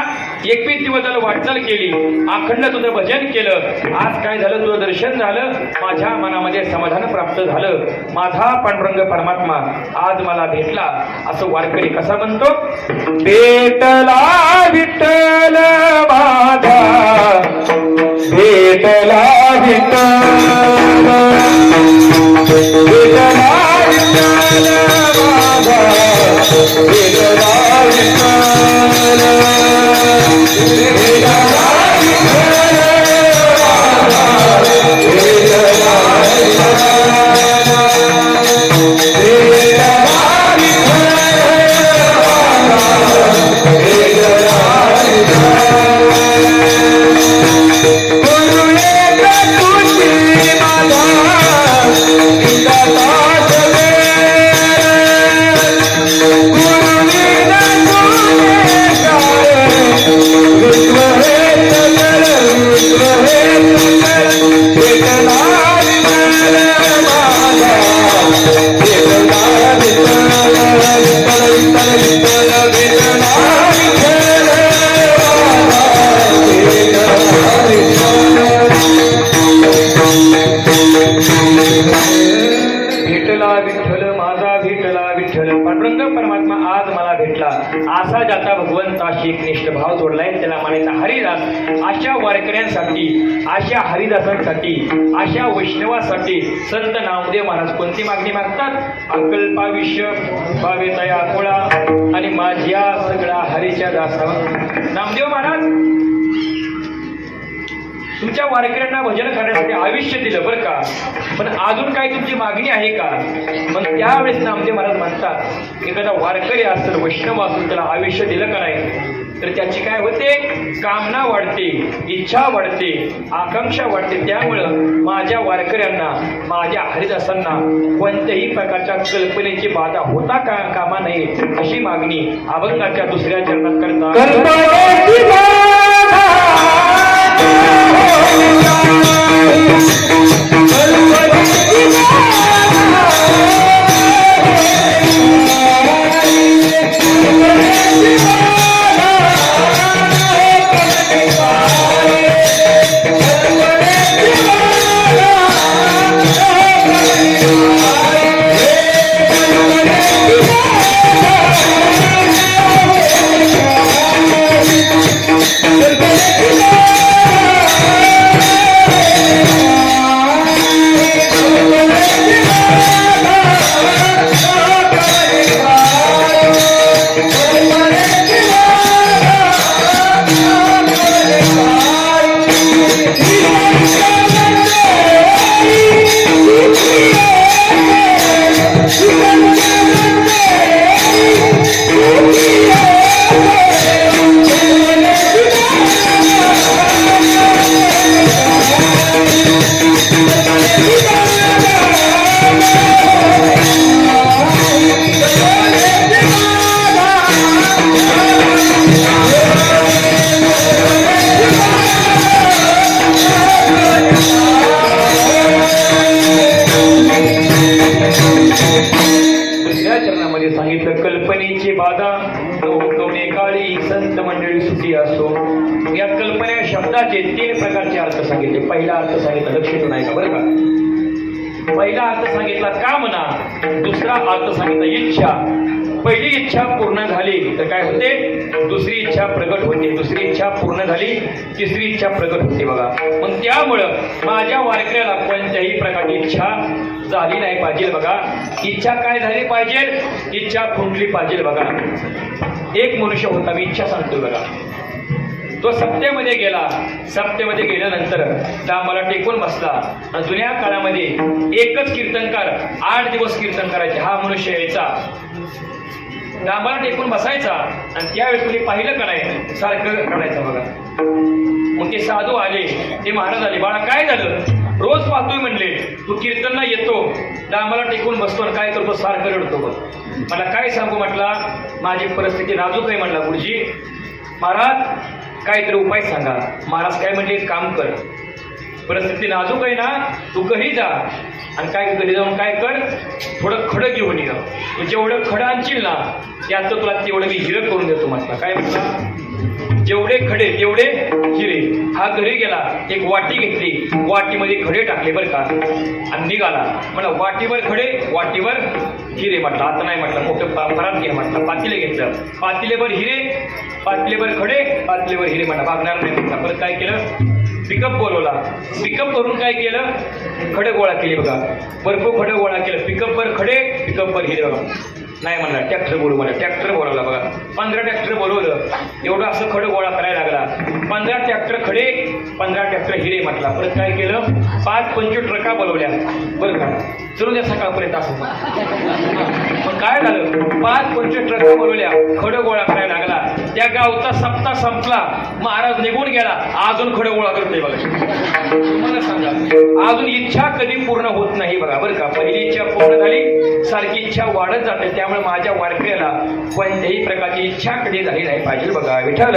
21 दिवस झालं वाटचाल केली, अखंड तुझं भजन केलं, आज काय झालं? तुझं दर्शन झालं, माझ्या मनामध्ये समाधान प्राप्त झालं, माझा पांडुरंग परमात्मा आज मला भेटला. असं वारकरी कसा म्हणतो? भेटला विठ्ठल माझा, भेटला विठ्ठल, भेटला विठ्ठल माझा, भेटला विठ्ठल, भेटला विठ्ठल माझा, भेटला असा ज्याचा भगवंताशी एकनिष्ठ भाव जोडलाय त्याला म्हणायचा हरिदास. अशा वारकऱ्यांसाठी, अशा हरिदासांसाठी, अशा वैष्णवासाठी संत नामदेव महाराज कोणती मागणी मागतात? अकल्पाविष्य भावे तया कोळा आणि माझ्या सगळा हरीच्या दासावर. नामदेव महाराज तुमच्या वारकऱ्यांना भजन करण्यासाठी आयुष्य दिलं बरं का, पण अजून काही तुमची मागणी आहे का? मग त्यावेळेस नामदेव महाराज म्हणतात, एखादा वारकरी असेल, वैष्णव असेल, त्याला आयुष्य दिलं का नाही तर त्याची काय होते? कामना वाढते, इच्छा वाढते, आकांक्षा वाढते. त्यामुळं माझ्या वारकऱ्यांना, माझ्या हरिदासांना कोणत्याही प्रकारच्या कल्पनेची बाधा होता कामा नये अशी मागणी अभंगाच्या 2ऱ्या चरणात करतात. पहिल्या चरणामध्ये सांगितलं कल्पनेची बाधा उगवणे काळी संत मंडळी सुखी असो. या कल्पना या शब्दाचे 3 प्रकारचे अर्थ सांगितले. पहिला अर्थ सांगितला लक्षात नाही का बरं का. पहिला अर्थ सांगितला कामना, दुसरा अर्थ सांगितला इच्छा. पहिली इच्छा पूर्ण झाली तर काय होते, दुसरी इच्छा प्रगट होते, दुसरी इच्छा पूर्ण झाली तिसरी इच्छा प्रगट होते बघा. मग त्यामुळं माझ्या वारकऱ्याला कोणत्याही प्रकारची इच्छा झाली नाही पाहिजे बघा. इच्छा काय झाली पाहिजे, इच्छा फुंकली पाहिजे बघा. एक मनुष्य होता, मी इच्छा सांगतो बघा, तो सप्तेमध्ये गेला. सप्तेमध्ये गेल्यानंतर डांबाला टेकून बसला. जुन्या काळामध्ये एकच कीर्तनकार 8 दिवस कीर्तन करायचे. हा मनुष्य यायचा, डांबाला टेकून बसायचा आणि त्यावेळेस तुम्ही पाहिलं का नाही, सारखं करायचं बघा. मग ते साधू आले, ते महाराज आले, बाळा काय झालं, रोज पाहतोय म्हणले, तू कीर्तनला येतो, डांबाला टेकून बसतो आणि काय करतो, सारखं रडतो बघ. मला काय सांगू म्हटला, माझी परिस्थिती नाजूक आहे म्हटला. गुरुजी महाराज काहीतरी उपाय सांगा. महाराज काय म्हणले, काम कर, परिस्थिती नाजूक आहे ना, तू घरी जा आणि काय घरी जाऊन काय कर, थोडं खडं घेऊन ये. तू जेवढं खडं आणशील ना त्याचं तुला तेवढं मी हिरं करून देतो म्हटलं. काय म्हटलं, जेवढे खडे तेवढे हिरे. हा घरी गेला, एक वाटी घेतली, वाटीमध्ये खडे टाकले बरं का आणि निघाला. म्हणा वाटीवर खडे वाटीवर हिरे म्हटलं. आता नाही म्हटलं, मोठं फरात घे म्हटलं. पातीले घेतलं, पातीलेवर हिरे, पातीलेवर खडे, पातीलेवर हिरे म्हटलं. भागणार नाही म्हटलं. परत काय केलं, पिकअप बोलवला. पिकअप करून काय केलं, खडे गोळा केले बघा. भरपूर खडे गोळा केलं. पिकअपवर खडे, पिकअपवर हिरे बघा. नाही म्हणला, ट्रॅक्टर बोलू मला. ट्रॅक्टर बोलवला बघा. 15 ट्रॅक्टर बोलवलं. एवढं असं खडं गोळा करायला लागला. 15 ट्रॅक्टर खडे, 15 ट्रॅक्टर हिरे म्हटला. परत काय केलं, 5-25 ट्रका बोलवल्या बरं का. चलू द्या सकाळपर्यंत असं. मग काय झालं, 5-25 ट्रका बोलवल्या, खडं गोळा करायला लागला. त्या गावचा सप्ताह संपला, महाराज निघून गेला, अजून खडं गोळा करतोय बघा. तुम्हाला सांगा, अजून इच्छा कधी पूर्ण होत नाही बघा बरं का. पहिली इच्छा पूर्ण झाली, सारखी इच्छा वाढत जाते. त्यामुळे माझ्या वारकऱ्याला कोणत्याही प्रकारची इच्छा कधी झाली नाही पाहिजे बघा. विठ्ठल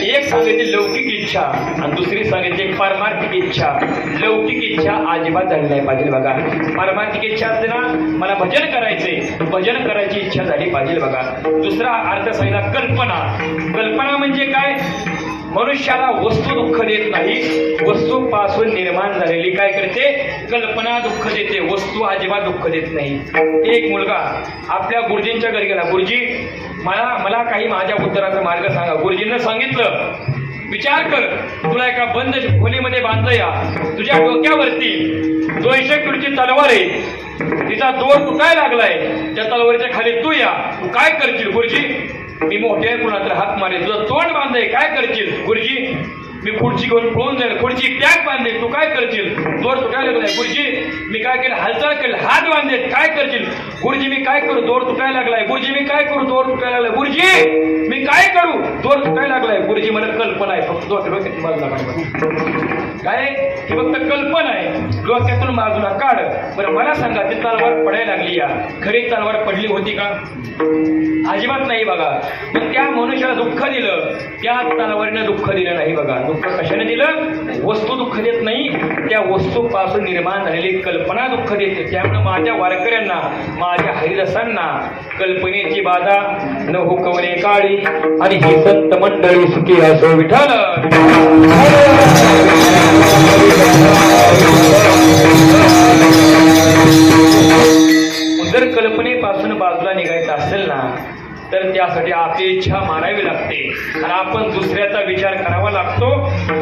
एक सांगितली लौकिक इच्छा आणि दुसरी सांगितली पारमार्थिक इच्छा. लौकिक इच्छा अजिबात झाली नाही पाहिजे बघा. पारमार्थिक इच्छा असते ना, मला भजन करायचंय, भजन करायची इच्छा झाली पाहिजे बघा. दुसरा अर्थ सांगितला कल्पना. कल्पना म्हणजे काय, मनुष्याला वस्तू दुःख देत नाही, वस्तूपासून निर्माण झालेली काय करते, कल्पना दुःख देते, वस्तू अजिबात दुःख देत नाही. एक मुलगा आपल्या गुरुजींच्या घरी गेला, गुरुजी मला काही माझ्या उत्तराचा मार्ग सांगा. गुरुजींना सांगितलं, विचार कर, तुला एका बंद खोलीमध्ये बांधलं या, तुझ्या डोक्यावरती 200 किलोची तलवार आहे, तिचा दोर तुटायला लागलाय, त्या तलवारीच्या खाली तू या, तू काय करशील. गुरुजी मी मोठ्या कुणाला हात मारेल, तुझं तोंड बांधलंय, काय करशील. गुरुजी मी खुर्ची घेऊन पळून जाईल, खुर्ची पॅक बांधले, तू काय करशील. दोर तुटायला लागलाय. गुरुजी मी काय केलं, हालचाल केलं, हात बांधले, काय करशील. गुरुजी मी काय करू, दोर तुटायला लागलाय. गुरुजी मी काय करू, दोर तुटायला लागलाय. गुरुजी मी काय करू, दोर तुटायला लागलाय. गुरुजी मला कल्पना आहे, फक्त डोक्यात मला काय, ही फक्त कल्पना आहे, डोक्यातून बाजूला काढ. बरं मला सांगा, ती तलवार पडायला लागली, या खरी तलवार पडली होती का, अजिबात नाही बघा. मग त्या मनुष्याला दुःख दिलं, त्या तलवारीनं दुःख दिलं नाही बघा. दुःख कशाने दिलं, वस्तू दुःख देत नाही, त्या वस्तूपासून निर्माण झालेली कल्पना दुःख देते. त्यामुळे माझ्या वारकऱ्यांना, माझ्या हरिदासांना कल्पनेची बाधा न हुकवणे काळी आणि ही संत मंडळी सुखी असो. विठ्ठल जर कल्पनेपासून बाजूला निघायचं असेल ना, तर त्यासाठी आपली इच्छा मारावी लागते आणि आपण दुसऱ्याचा विचार करावा लागतो.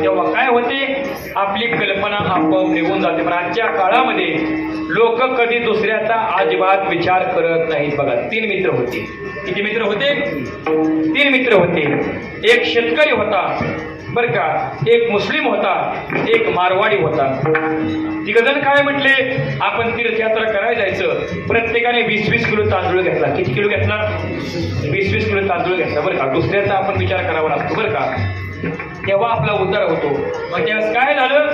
तेव्हा काय होते, आपली कल्पना आपोआप निघून जाते. पण आजच्या काळामध्ये लोक कधी दुसऱ्याचा अजिबात विचार करत नाहीत बघा. 3 मित्र होते. किती मित्र होते, 3 मित्र होते. एक शेतकरी होता बर का, एक मुस्लिम होता, एक मारवाडी होता. तिघजण काय म्हटले, आपण तीर्थयात्रा करायला जायचं. प्रत्येकाने 20-20 किलो तांदूळ घेतला. किती किलो घेतला, 20-20 किलो तांदूळ घेतला बरं का. दुसऱ्याचा आपण विचार करावा लागतो बरं का, तेव्हा आपला उद्धार होतो. मग त्यावेळेस काय झालं,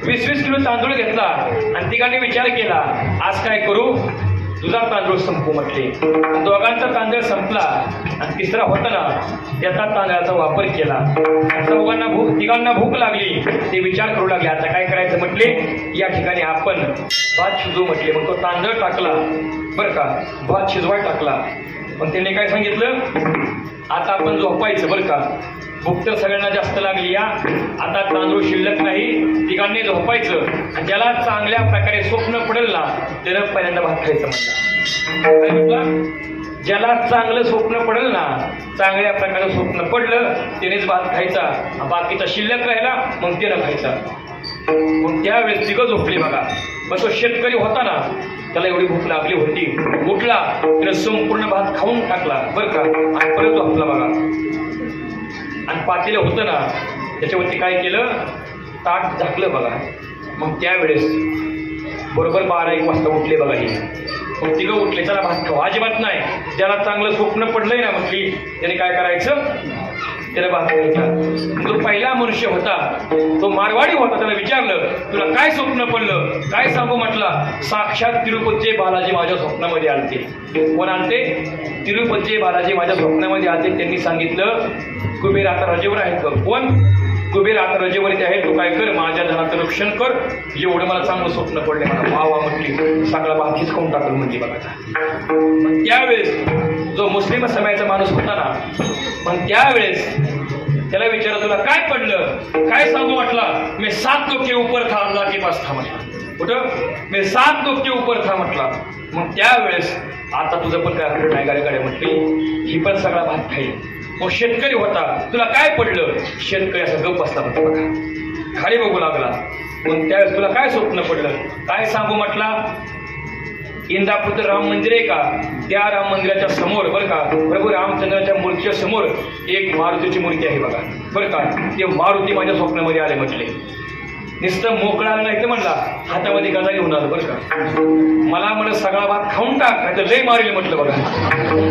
20-20 किलो तांदूळ घेतला आणि तिघांनी विचार केला, आज काय करू, तुझा तांदूळ संपू म्हटले. दोघांचा तांदूळ संपला आणि तिसरा होता ना त्याचा तांदळाचा वापर केला. तिघांना भूक लागली. ते विचार करू लागले आता काय करायचं म्हटले. या ठिकाणी आपण भात शिजवू म्हटले. मग तो तांदूळ टाकला बरं का, भात शिजवाय टाकला. पण त्याने काय सांगितलं आता आपण झोपायचं बरं का. भूक तर सगळ्यांना जास्त लागली. या आता तांदूळ शिल्लक नाही, तिघांनी झोपायचं. आणि ज्याला चांगल्या प्रकारे स्वप्न पडेल ना त्यानं पहिल्यांदा भात खायचं म्हणलं. काय म्हटलं, ज्याला चांगलं स्वप्न पडेल ना, चांगल्या प्रकारे स्वप्न पडलं त्यानेच भात खायचा. बाकीचा शिल्लक राहिला मग त्यानं खायचा. मग त्यावेळेस तिघं झोपली बघा. मग तो शेतकरी होता ना त्याला एवढी भूक लागली होती. उठला त्याने संपूर्ण भात खाऊन टाकला बरं का आणि परत झोपला बघा. आणि पातेलं होतं ना त्याच्यावरती काय केलं, ताट झाकलं बघा. मग त्यावेळेस बरोबर 12-1 वाजता उठले बघा. हे मग तिघं उठले, त्याला भात खाऊ अजिबात नाही. ज्याला चांगलं स्वप्न पडलंय ना म्हटली त्याने काय करायचं, त्याला भात खायचा. जो पहिला मनुष्य होता तो मारवाडी होता. त्याला विचारलं तुला काय स्वप्न पडलं, काय सांगू म्हटला. साक्षात तिरुपतीचे बालाजी माझ्या स्वप्नामध्ये आलते. कोण आलते, तिरुपतीचे बालाजी माझ्या स्वप्नामध्ये आलते. त्यांनी सांगितलं कुबेर आता रजेवर आहेत का. कोण, कुबेर आता रजेवरती आहे, तू काय कर माझ्या धनाचं रक्षण कर. एवढं मला चांगलं स्वप्न पडले. मला वा म्हटली, सगळा भात खाऊन टाकलं म्हणजे बघा. मग त्यावेळेस जो मुस्लिम समाजाचा माणूस होता ना, मग त्यावेळेस त्याला विचारलं तुला काय पडलं, काय सांगू म्हटला. मी 7 लोक के ऊपर था अल्लाह के पास था म्हटला. कुठं, मी 7 लोक के ऊपर था म्हटला. मग त्यावेळेस आता तुझं पण काय आपलं नाही गाड्या म्हटली, ही पण सगळा भात खाईल. मग शेतकरी होता, तुला काय पडलं. शेतकरी असं गप्प बसला होता बघा, खाली बघू लागला. मग त्यावेळेस तुला काय स्वप्न पडलं, काय सांगू म्हटला. इंदापूरचं राम मंदिर आहे का, त्या राम मंदिराच्या समोर बरं का प्रभू रामचंद्राच्या मूर्तीच्या समोर एक मारुतीची मूर्ती आहे बघा बरं का. ते मारुती माझ्या स्वप्नामध्ये आले म्हटले. नुसतं मोकळा नाही तर म्हणला, हातामध्ये गदा घेऊन आलं बरं का. मला म्हणत सगळा भात खाऊन टाक नाही तर लय मारेल म्हटलं बघा.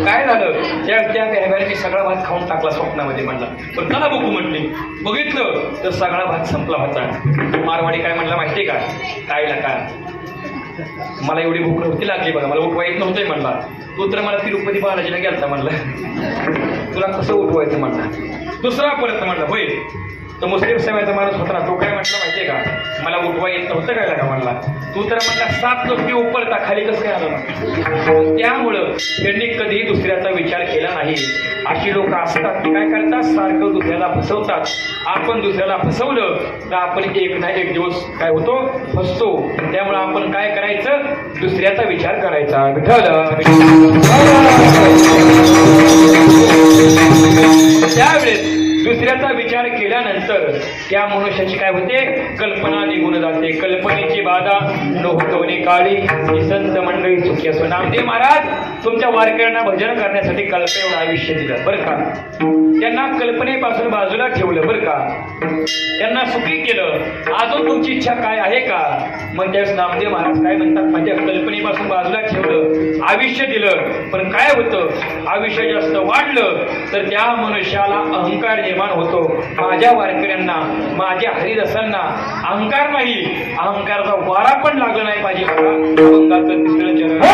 काय झालं, त्या मी सगळा भात खाऊन टाकला स्वप्नामध्ये म्हणला. पण त्याला बघू म्हटली. बघितलं तर सगळा भात संपला होता. मारवाडी काय म्हणला माहितीये का, कायला काय मला एवढी भूक नव्हती लागली बघा, मला उठवा येत नव्हतंय म्हणला. तू तर मला तिरुपती बालाजीला गेलता म्हणला, तुला कसं उठवायचं म्हणला. दुसरा परत म्हणला होय. तो मुस्लिम समाजाचा माणूस होता ना, तो काय म्हटलं माहितीये का, मला उठवा येत नव्हतं काय लागा म्हणला. तू तर म्हणला 7 लोक उपरता, खाली कसं काय आलं. त्यामुळं त्यांनी कधीही दुसऱ्याचा विचार केला नाही. अशी लोक असतात की काय करतात, सारखं दुसऱ्याला फसवतात. आपण दुसऱ्याला फसवलं तर आपण एक ना एक दिवस काय होतो, फसतो. त्यामुळे आपण काय करायचं, दुसऱ्याचा विचार करायचा. त्यावेळेस दुसऱ्याचा विचार केल्यानंतर त्या मनुष्याची काय होते, कल्पना निघून जाते. कल्पनेची बाधा नोहकवणे काळी संत मंडळी सुखी असो. नामदेव महाराज तुमच्या वारकऱ्यांना भजन करण्यासाठी एवढं आयुष्य दिलं बरं का. त्यांना कल्पनेपासून बाजूला ठेवलं बरं का, त्यांना सुखी केलं. अजून तुमची इच्छा काय आहे का. मग त्यावेळेस नामदेव महाराज काय म्हणतात, माझ्या कल्पनेपासून बाजूला ठेवलं, आयुष्य दिलं. पण काय होतं, आयुष्य जास्त वाढलं तर त्या मनुष्याला अहंकार निर्माण होतो. माझ्या वारकऱ्यांना, माझ्या हरिदासांना अहंकार नाही, अहंकाराचा वारा पण लागला नाही पाहिजे बघा. अहंकारचं तिसरं चरण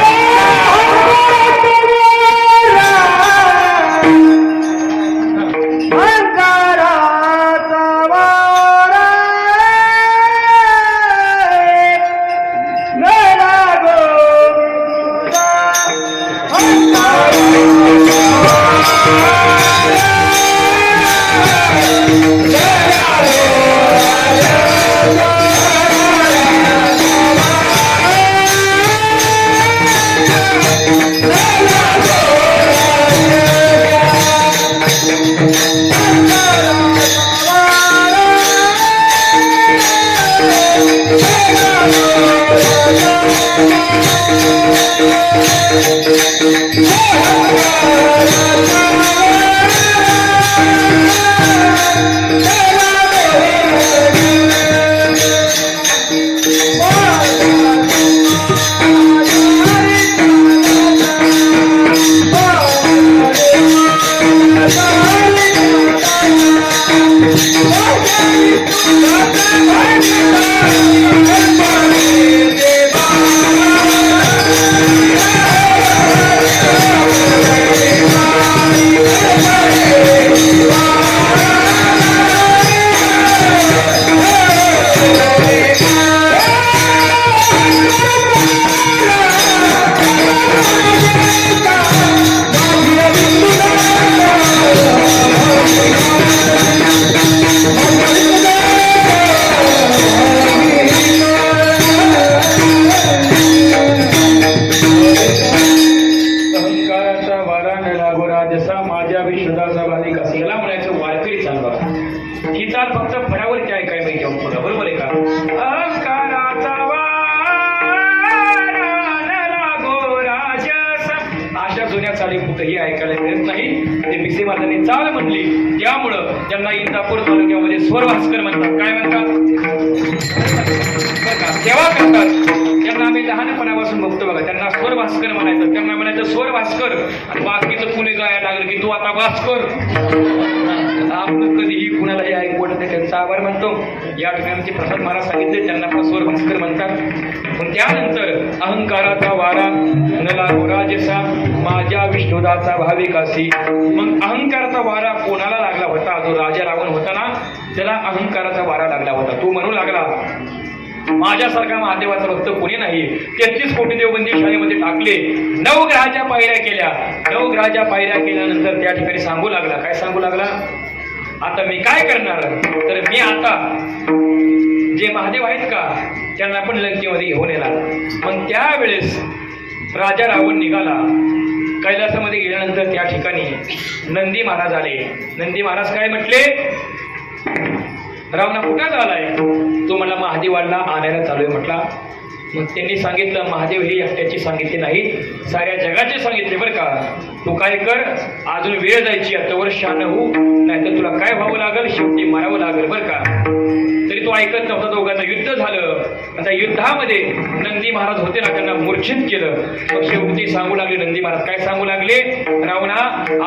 कुठेही ऐकायला मिळत नाही. ते भिसे महाराजांनी चाल म्हणली, त्यामुळं त्यांना इंदापूर तालुक्यामध्ये स्वर भास्कर म्हणतात. काय म्हणतात? सेवा करतात. त्यांना आम्ही लहानपणापासून बघतो बघा, त्यांना स्वर भास्कर म्हणायचं. त्यांना म्हणायचं स्वर भास्कर, आणि बाकीचं कुणी गायला लागलं की तू आता भास्कर. आपण कधीही कुणालाही ऐकवत नाही, त्यांचा आभार मानतो. या ठिकाणी आमचे प्रसाद महाराज सांगितले त्यांना पण स्वर भास्कर म्हणतात. पण त्यानंतर अहंकाराचा वारा न लागो राजसा माझ्या विष्णुदाचा भाविकासी. मग अहंकाराचा वारा कोणाला लागला होता? जो राजा रावण होता ना, त्याला अहंकाराचा वारा लागला होता. तो म्हणू लागला, माझ्यासारखा महादेवाचा भक्त कोणी नाही. 33 कोटी देवबंदी शाळेमध्ये टाकले, 9 ग्रहाच्या पायऱ्या केल्या. 9 ग्रहाच्या पायऱ्या केल्यानंतर त्या ठिकाणी सांगू लागला. काय सांगू लागला? आता मी काय करणार? तर मी आता जे महादेव आहेत का त्यांना पण लंकेमध्ये घेऊन येणार. मग त्यावेळेस राजा रावण निघाला. कैलासामध्ये गेल्यानंतर त्या ठिकाणी नंदी महाराज आले. नंदी महाराज काय म्हटले? रावणा कुठं झालाय? तो मला महादेवाला आणायला चालू आहे म्हटला. मग त्यांनी सांगितलं, महादेव हे एकट्याची सांगितले नाही, साऱ्या जगाचे सांगितले बरं का. तू काय कर, अजून वेळ जायची, आता वर शान होऊ, नाहीतर तुला काय व्हावं लागेल, शेवटी मारावं लागेल बरं का. तरी तो ऐकत नव्हता. दोघांचं युद्ध झालं. आता युद्धामध्ये नंदी महाराज होते ना, त्यांना मूर्छित केलं. मग शेवटी सांगू लागले नंदी महाराज. काय सांगू लागले? रावणा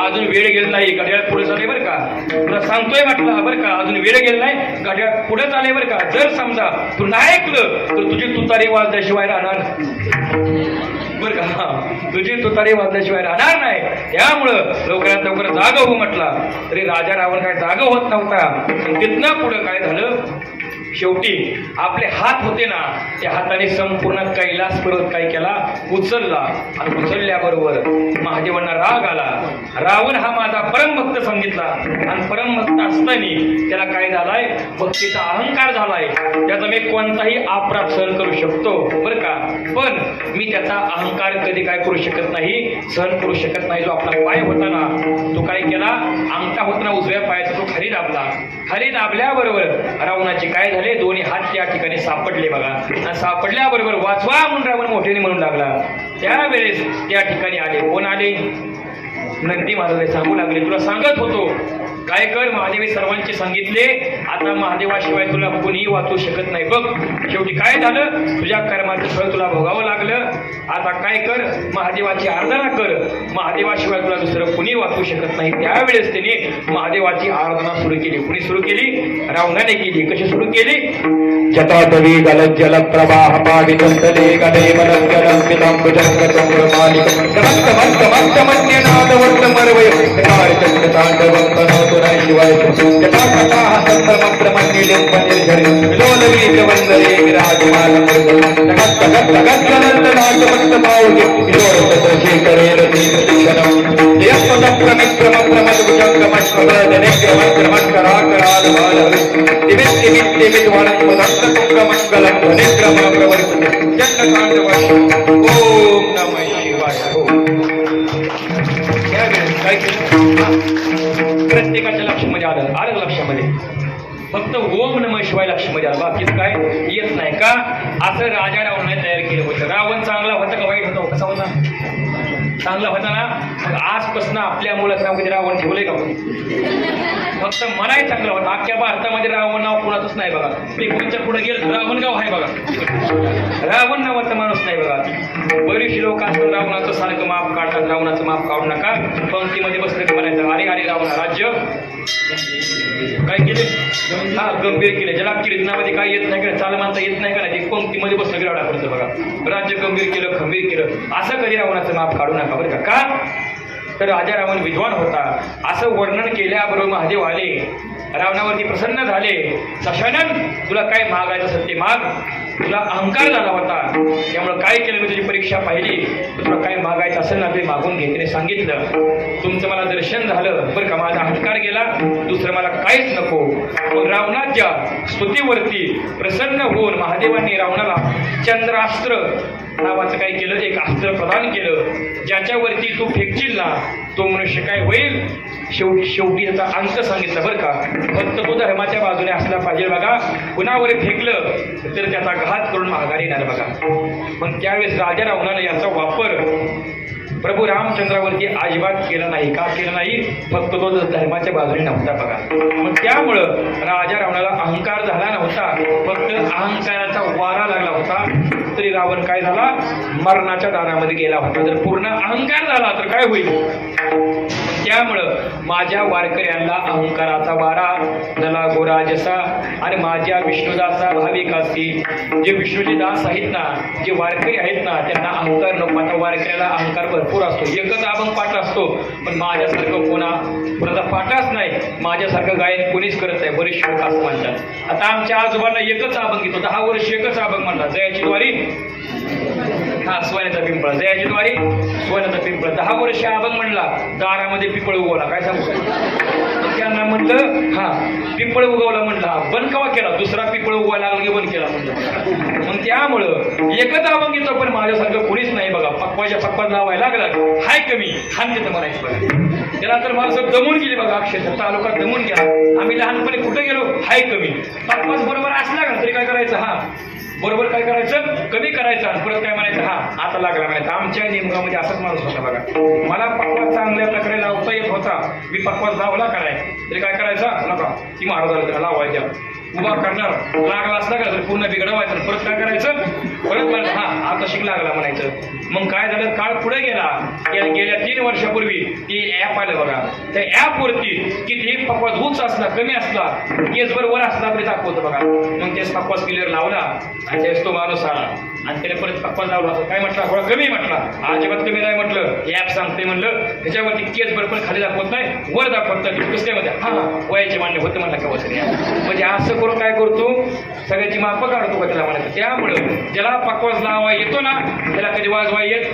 अजून वेळ गेला नाही, घड्याळ पुढे चालले बरं का. तुला सांगतोय म्हटलं बरं का, अजून वेळ गेला नाही, घड्याळ पुढे चालले बरं का. जर समजा तू नाही ऐकलं तर तुझी तुतारी वाजल्याशिवाय राहणार बरं का. तुझी तुतारी वाजल्याशिवाय राहणार नाही. त्यामुळं लवकरात लवकर जाग हो म्हटला. तरी राजा रावण काय जाग होत नव्हता. तिथनं पुढं काय झालं? शेवटी आपले हात होते ना, त्या हाताने संपूर्ण कैलास पर्वत काय केला? उचलला. आणि उचलल्याबरोबर महादेवांना राग आला. रावण हा माझा परमभक्त सांगितला, आणि परमभक्त असताना त्याला काय झालाय? भक्तीचा अहंकार झालाय. त्याचा मी कोणताही अपराध सहन करू शकतो बरं का, पण मी त्याचा अहंकार कधी काय करू शकत नाही, सहन करू शकत नाही. जो आपला पाय होता ना, तो काय केला? अंगठा होता ना उजव्या पायाचा, तो खाली दाबला. खाली दाबल्याबरोबर रावणाचे काय झाले? दोन्ही हात त्या ठिकाणी सापडले बघा. आणि सापडल्याबरोबर वाचवा म्हणून रावण मोठ्याने म्हणून लागला. त्यावेळेस त्या ठिकाणी आले. कोण आले? नंदी महाराज सांगू लागले, तुला सांगत होतो काय कर, महादेवी सर्वांचे सांगितले, आता महादेवाशिवाय तुला कोणीही वाचू शकत नाही. बघ शेवटी काय झालं? तुझ्या कर्माचं फळ तुला भोगावं लागलं. आता काय कर, महादेवाची आराधना कर, महादेवाशिवाय तुला दुसरं कुणी वाचू शकत नाही. त्यावेळेस त्याने महादेवाची आराधना सुरू केली. कुणी सुरू केली? रावणाने केली. कशी सुरू केली? जटाटवी गलत जल प्रवाह पावितंतले गले मलम जलम पितांबुजंग चंद्रमालिक नमस्त मस्त मस्त मन्यनाद वर्त मरवय कारचंद तांडवं तनोतुराय शिवाय जटाकटा संभ्रमभ्रमण्यलिंब निर्झरि विलोलवीर वंदरे विराजमान जगत जगत जगत गलत नाटवंत पावके विलोलत शेखरे रतीक्षणं जयपद प्रमिक्रम प्रमदभुजंग मश्वदने क्रमक्रम कराकराल बालहरि दिवित दिवित दिवित वाणं मंगल ध्वनिक्रम प्रवर्तते जन्नकांडवश. ओम नमः शिवाय. काय केलं? प्रत्येकाच्या लक्षामध्ये आलं लक्षामध्ये फक्त ओम नमः शिवाय लक्षामध्ये आलं, बाकीच काय येत नाही का? असं राजा रावणाने तयार केलं होतं. रावण चांगला होता का वाईट होता? कसा होता? चांगला होता ना. मग आजपासून आपल्या मुलाचं नाव कधी रावण ठेवलंय का? फक्त मनाही चांगलं होतं. अख्ख्या भारतामध्ये रावण नाव कोणाचंच नाही बघा. कोणच्या पुढे गेलं रावण गाव आहे बघा, रावण नावाचा माणूस नाही बघा. बरीचशी लोक असतात रावणाचं सारखं माप काढतात. रावणाचं माप काढू नका. पंक्तीमध्ये बसलं की म्हणायचं अरे अरे रावणा राज्य काय केले? हा गंभीर केले. ज्याला कीर्तनामध्ये काय येत नाही का, चाल मानता येत नाही का, नाही ते पंक्तीमध्ये बसलं की राडा पडतं बघा. राज्य गंभीर केलं, खंबीर केलं, असं कधी रावणाचं माप काढू नका बरं का. तर राजा रावण विद्वान होता असं वर्णन केल्याबरोबर महादेव आले, रावणावरती प्रसन्न झाले. सशानन तुला काय मागायचं असेल ते माग. तुला अहंकार झाला होता, त्यामुळे काय केलं? मी तुझी परीक्षा पाहिली, तुला काय मागायचं असेल ना ते मागून घे. त्याने सांगितलं तुमचं मला दर्शन झालं बरं का, माझा अहंकार गेला, दुसरं मला काहीच नको. मग रावणाच्या स्तुतीवरती प्रसन्न होऊन महादेवांनी रावणाला चंद्रास्त्र नावाचं काय केलं? एक अस्त्र प्रदान केलं. ज्याच्यावरती तू फेकशील ना तो मनुष्य काय होईल? शेवटी त्याचा अंत सांगितला बरं का. फक्त तो धर्माच्या बाजूने असला पाहिजे बघा. कुणावर फेकलं तर त्याचा घात करून माघारी येणार बघा. मग त्यावेळेस राजा रावणाने याचा वापर प्रभू रामचंद्रावरती अजिबात केला नाही. का केला नाही? फक्त तो धर्माच्या बाजूने नव्हता बघा. मग त्यामुळं राजा रावणाला अहंकार झाला नव्हता, फक्त अहंकाराचा वारा लागला होता. तरी रावण काय झाला? मरणाच्या दारामध्ये गेला होता. जर पूर्ण अहंकार झाला तर काय होईल? त्यामुळं माझ्या वारकऱ्यांना अहंकाराचा वारा नला गोरा जसा आणि माझ्या विष्णुदासा भाविक असतील, जे विष्णूचे दास आहेत ना, जे वारकरी आहेत ना, त्यांना अहंकार नको. आता वारकऱ्याला अहंकार भरपूर असतो, एकच अभंग पाठ असतो, पण माझ्यासारखं कोणाचा पाठाच नाही, माझ्यासारखं गायन कोणीच करत नाही. बरेच लोक असं म्हणतात. आता आमच्या आजोबांना एकच अभंग येतो, 10 वर्ष एकच अभंग म्हणतात. जयाची द्वारी सोन्याचा पिंपळा, जयाची द्वारी सोन्याचा पिंपळा. 10 वर्ष अभंग म्हणला, दारामध्ये पिंपळ उगवला. काय सांगू? त्यांना म्हणलं पिंपळ उगवला म्हणला, बंद केव्हा केला? दुसरा पिंपळ उगवायला लागला की बंद केला म्हणलं. मग त्यामुळं एकच अभंग येतो, पण माझ्यासारखं कोणीच नाही बघा. पक्वाच्या लावायला लागला, हाय कमी हान तिथं म्हणायचं बघा. त्याला तर माणसं दमून गेली बघा, अक्षरशः तालुका दमून गेला. आम्ही लहानपणी कुठे गेलो, हाय कमी. पक्वाच बरोबर असला का तरी काय करायचं? बरोबर काय करायचं? कमी करायचं आणि परत काय म्हणायचं? आता लागला म्हणायचं. आमच्या नेमगामध्ये असाच माणूस होता बघा. मला पक्वास चांगल्या प्रकारे लावता येत होता, मी पक्वास लावला कराय तरी काय करायचं? नका ती महाराजाला त्याला लावायच्या उभा करणार, लागला असला का तर पूर्ण बिघडवायचं, परत काय करायचं? परत म्हणायचं आता शिक लागला म्हणायचं. मग काय झालं? काळ पुढे गेला. गेल्या 3 वर्षापूर्वी ती ॲप आलं बघा. त्या ॲपवरती कितीही पक्वास उंच असला, कमी असला, केसभर वर असला तरी दाखवतो बघा. मग तेच पक्वास क्लिअर लावला आणि त्यावेळेस तो माणूस आला आणि त्याने परत पक्वास लावला. काय म्हटला? थोडा कमी म्हटला. अजिबात कमी नाही म्हटलं. ॲप सांगते म्हणलं, त्याच्यावरती केसभर पण खाली दाखवत नाही, वर दाखवत नाही. कसं काय म्हणते? वयाचे मान्य होतं म्हणलं का वसरे. म्हणजे असं करून काय करतो? सगळ्याची मापं काढतो का त्याला म्हणायचं. त्यामुळं ज्याला पक्वास लावा येतो ना, त्याला कधी वाजवा येत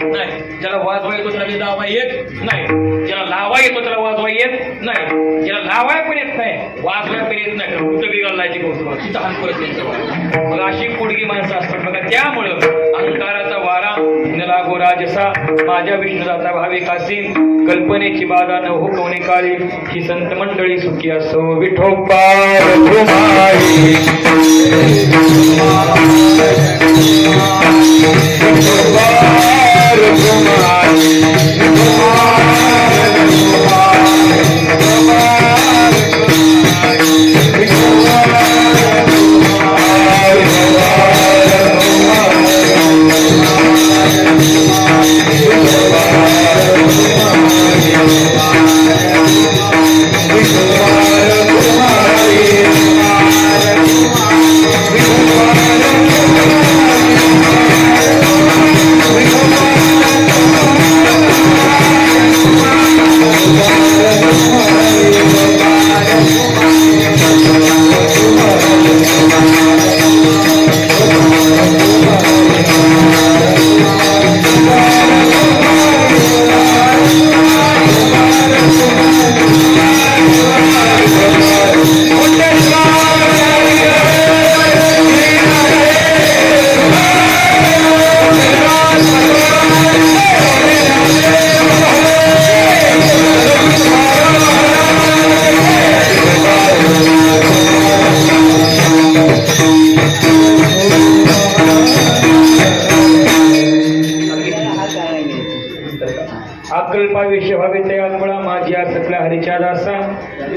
नाही. ज्याला वाजवा येतो त्याला कधी लावा येत नाही. ज्याला लावा येतो त्याला वाजवा येत नाही. ज्याला लावाय पण येत नाही, वाजवाय पण येत नाही, कुठं बिघडलायची गोष्ट तिथं हात परत त्यांचं. मग अशी कुडगी माणसं असतात बघा. त्यामुळं अहंकाराचा वारा नला गोरा जसा माझ्या विष्णुदाचा भाविक असीन, कल्पनेची बाधा न हुकवणे काळी, ही संत मंडळी सुखी असो. विठोबा रघुमाई अकल्पाविषय व्हावे तयामुळा माझ्या सकला हरीच्या दासा,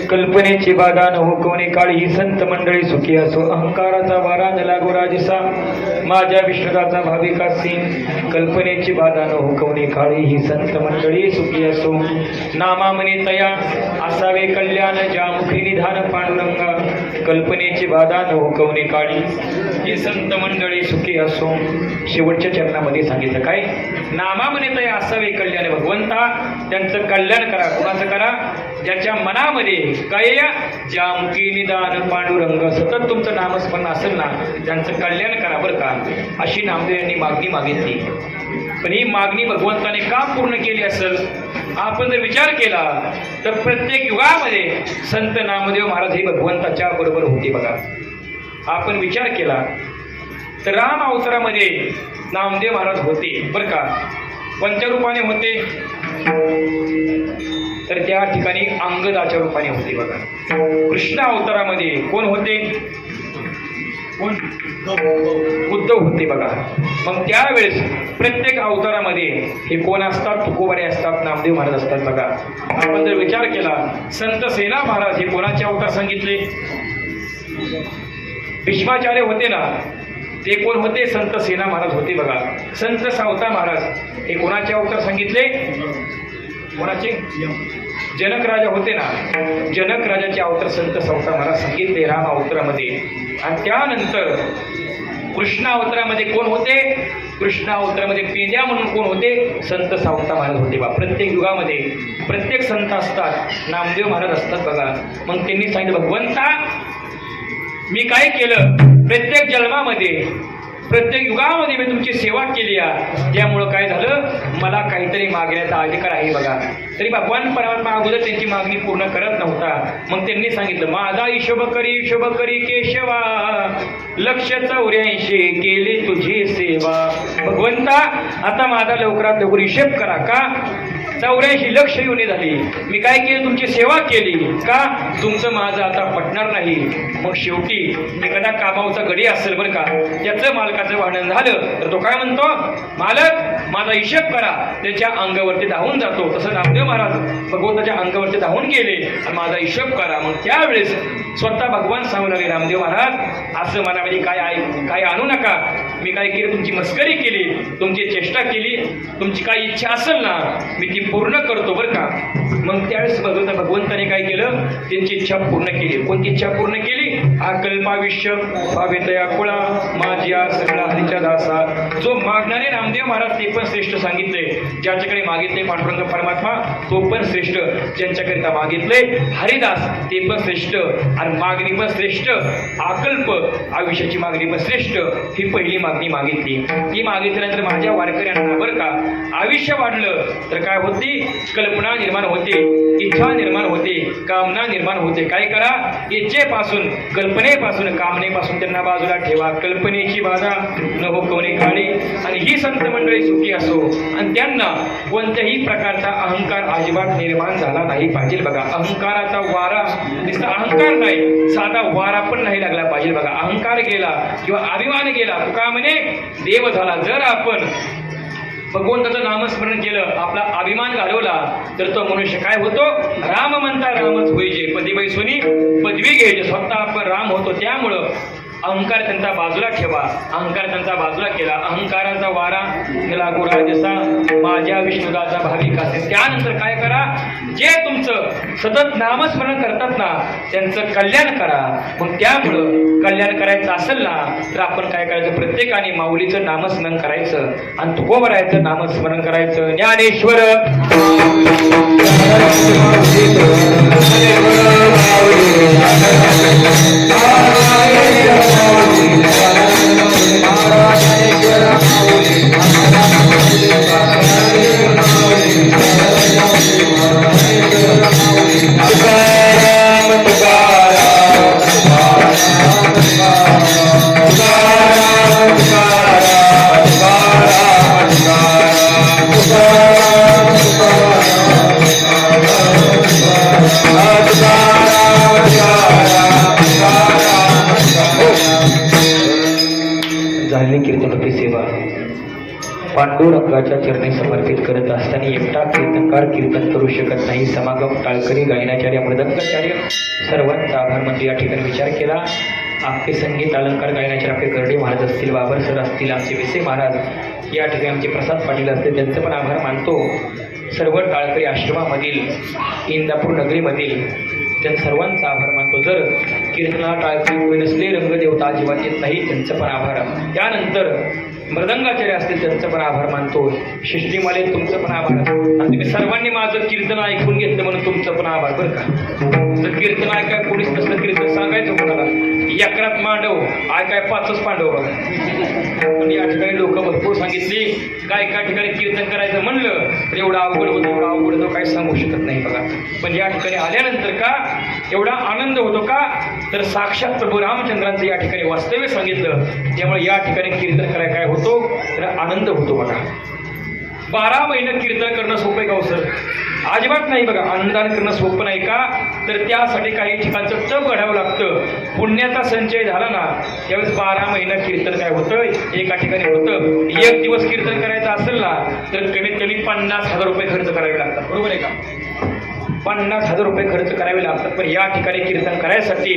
कल्पनेची बाधा न हुकवणे काळी, ही संत मंडळी सुखी असो. अहंकाराचा वारा न लागो राजसा, माझ्या विष्णुदाचा भाविका सीन, कल्पनेची बाधा न हुकवणे काळी, ही संत मंडळी सुखी असो. नामामने तया असावे कल्याण, ज्या मुखी निधान पांडुरंगा, कल्पनेची बाधा न हुकवणे काळी, ही संत मंडळी सुखी असो. शेवटच्या चरणामध्ये सांगितलं काय? नामामने तया असावे कल्याण, भगवंता त्यांचं कल्याण करा. कुणाचं करा? ज्याच्या मनामध्ये काय? ज्या मुखी निदान पांडुरंग, सतत तुमचं नामस्मरण असेल ना, त्यांचं कल्याण करा बरं का, अशी नामदेव यांनी मागणी मागितली. पण ही मागणी भगवंताने का पूर्ण केली असेल? आपण जर विचार केला तर प्रत्येक युगामध्ये संत नामदेव महाराज हे भगवंताच्या बरोबर होते बघा. आपण विचार केला तर राम अवतारामध्ये नामदेव महाराज होते बरं का. कोणत्या रूपाने होते? तर त्या ठिकाणी अंगदाच्या रूपाने होते बघा. कृष्ण अवतारामध्ये कोण होते? कोण? उद्धव होते बघा. मग त्यावेळेस प्रत्येक अवतारामध्ये हे कोण असतात? तुकोबारे असतात, नामदेव महाराज असतात. बघा, आपण जर विचार केला, संत सेना महाराज हे कोणाचे अवतार सांगितले? भीष्माचार्य होते ना, ते कोण होते? संत सेना महाराज होते. बघा, संत सावता महाराज हे कोणाचे अवतार सांगितले? कोणाचे? जनक राजा होते ना, जनक राजाचे अवतार संत सावता महाराज सांगितले राम अवतारामध्ये. आणि त्यानंतर कृष्ण अवतारामध्ये कोण होते? कृष्ण अवतारामध्ये पेंड्या म्हणून कोण होते? संत सावता महाराज होते. बा, प्रत्येक युगामध्ये प्रत्येक संत असतात, नामदेव महाराज असतात. बघा, मग त्यांनी सांगितलं, भगवंता मी काय केलं? प्रत्येक जन्मामध्ये प्रत्येक युगामध्ये मी तुमची सेवा केली आहे, त्यामुळं काय झालं? मला काहीतरी मागण्याचा अधिकार आहे. बघा, तरी भगवान परमात्मा अगोदर त्यांची मागणी पूर्ण करत नव्हता. मग त्यांनी सांगितलं, माझा हिशोब करी केशवा, लक्ष 84 केली तुझी सेवा. भगवंता आता माझा लवकरात लवकर हिशेब करा. का? 84 लक्ष योनी झाली, मी काय केलं? तुमची सेवा केली. का? तुमचं माझं आता पटणार नाही. मग शेवटी एखादा कामावचा गडी असेल बरं का, त्याचं मालकाचं भांडण झालं तर तो काय म्हणतो? मालक माझा हिशेब करा. त्याच्या अंगावरती धावून जातो. तसं नामदेव महाराज भगवंताच्या अंगावरती धावून गेले आणि माझा हिशोब करा. मग त्यावेळेस स्वतः भगवान सांगू लागले, रामदेव महाराज असं मनामध्ये काय आणू नका. मी काय केलं? तुमची मस्करी केली, तुमची चेष्टा केली. तुमची काय इच्छा असेल ना, मी ती पूर्ण करतो बरं का. मग त्यावेळेस भगवंताने काय केलं? त्यांची इच्छा पूर्ण केली. कोणती इच्छा पूर्ण केली? अकल्पाविष्य भावेतया कुळा माझ्या सगळा हरीच्या दासा. जो मागणारे रामदेव महाराज ते पण श्रेष्ठ सांगितले. ज्याच्याकडे मागितले पांडुरंग परमात्मा तो पण श्रेष्ठ. ज्यांच्याकरिता मागितले हरिदास ते पण श्रेष्ठ. आणि मागणी पण श्रेष्ठ. अकल्प आयुष्याची मागणी पण श्रेष्ठ. ही पहिली मागणी मागितली. ही मागितल्यानंतर माझ्या वारकऱ्यांना बरं का आयुष्य वाढलं तर काय होती? कल्पना निर्माण होते, इच्छा निर्माण होते, कामना निर्माण होते. काय करा? इच्छेपासून, कल्पनेपासून, कामनेपासून त्यांना बाजूला ठेवा. कल्पनेची बाधा न हो कोणी काळी. आणि ही संत मंडळी सुखी असो आणि त्यांना कोणत्याही प्रकारचा अहंकार अजिबात निर्माण झाला नाही पाहिजे. बघा, अहंकाराचा वारा नुसता अहंकार नाही, साधा वारा पण नाही लागला पाहिजे. बघा, अहंकार गेला किंवा अभिमान गेला, तुका म्हणे देव झाला. जर आपण भगवंताचं नामस्मरण केलं, आपला अभिमान घालवला तर तो मनुष्य काय होतो? राम म्हणता रामच होईजे, पदी बैसोनी पदवी घ्यायचे. स्वतः आपण राम होतो. त्यामुळं अहंकार त्यांचा बाजूला ठेवा. अहंकार त्यांचा बाजूला केला. अहंकाराचा वारा गेला गुराजसा माझ्या विष्णुदाचा भाविक असेल. त्यानंतर काय करा? जे तुमचं सतत नामस्मरण करतात ना त्यांचं कल्याण करा. मग त्यामुळं कल्याण करायचं असेल ना तर आपण काय करायचं? प्रत्येकाने माऊलीचं नामस्मरण करायचं आणि तुकोबरायचं नामस्मरण करायचं. ज्ञानेश्वर कीर्तनाची सेवा पांडुरंगाच्या चरणी समर्पित करत असताना एकटा कीर्तनकार कीर्तन करू शकत नाही. समागम टाळकरी गायनाचार्य मृदंगाचार्य सर्वांचा आभार म्हणजे या ठिकाणी विचार केला. आपले संगीत अलंकार गायनाचार्य आपले गर्डे महाराज असतील, बाबर सर असतील, आमचे विसे महाराज या ठिकाणी आमचे प्रसाद पाटील असतील, त्यांचे पण आभार मानतो. सर्व टाळकरी आश्रमामधील इंदापूर नगरीमधील त्या सर्वांचा आभार मानतो. जर कीर्तना टाळकरी नसले रंगदेवता अजिबात येत नाही त्यांचं पण आभार. त्यानंतर मृदंगाचार्य असतील त्यांचं पण आभार मानतो. शिष्टीमाले तुमचं पण आभार. आणि तुम्ही सर्वांनी माझं कीर्तन ऐकून घेतलं म्हणून तुमचं पण आभार बरं का. जर कीर्तन ऐकाय कोणीच नसलं कीर्तन सांगायचं कोणाला? यक्रात मांडव ऐकाय 5च पांडव बघा. पण या ठिकाणी लोक भरपूर सांगितली काय एका ठिकाणी कीर्तन करायचं म्हणलं तर एवढा अवघड होतं, एवढा अवघड होतो काही सांगू शकत नाही बघा. पण या ठिकाणी आल्यानंतर का एवढा आनंद होतो का? तर साक्षात प्रभू रामचंद्रांचं या ठिकाणी वास्तव्य सांगितलं. त्यामुळे या ठिकाणी कीर्तन करायला काय होतो तर आनंद होतो बघा. 12 महिने कीर्तन करणं सोपं आहे का हो सर? अजिबात नाही बघा. अनुदान करणं सोपं नाही का? तर त्यासाठी काही ठिकाणचं तप घडावं लागतं. पुण्याचा संचय झाला ना त्यावेळेस 12 महिने कीर्तन काय होतं एका ठिकाणी होतं. एक दिवस कीर्तन करायचं असेल ना तर कमीत कमी 50,000 रुपये खर्च करावे लागतात. बरोबर आहे का? 50,000 रुपये खर्च करावे लागतात. पण या ठिकाणी कीर्तन करायसाठी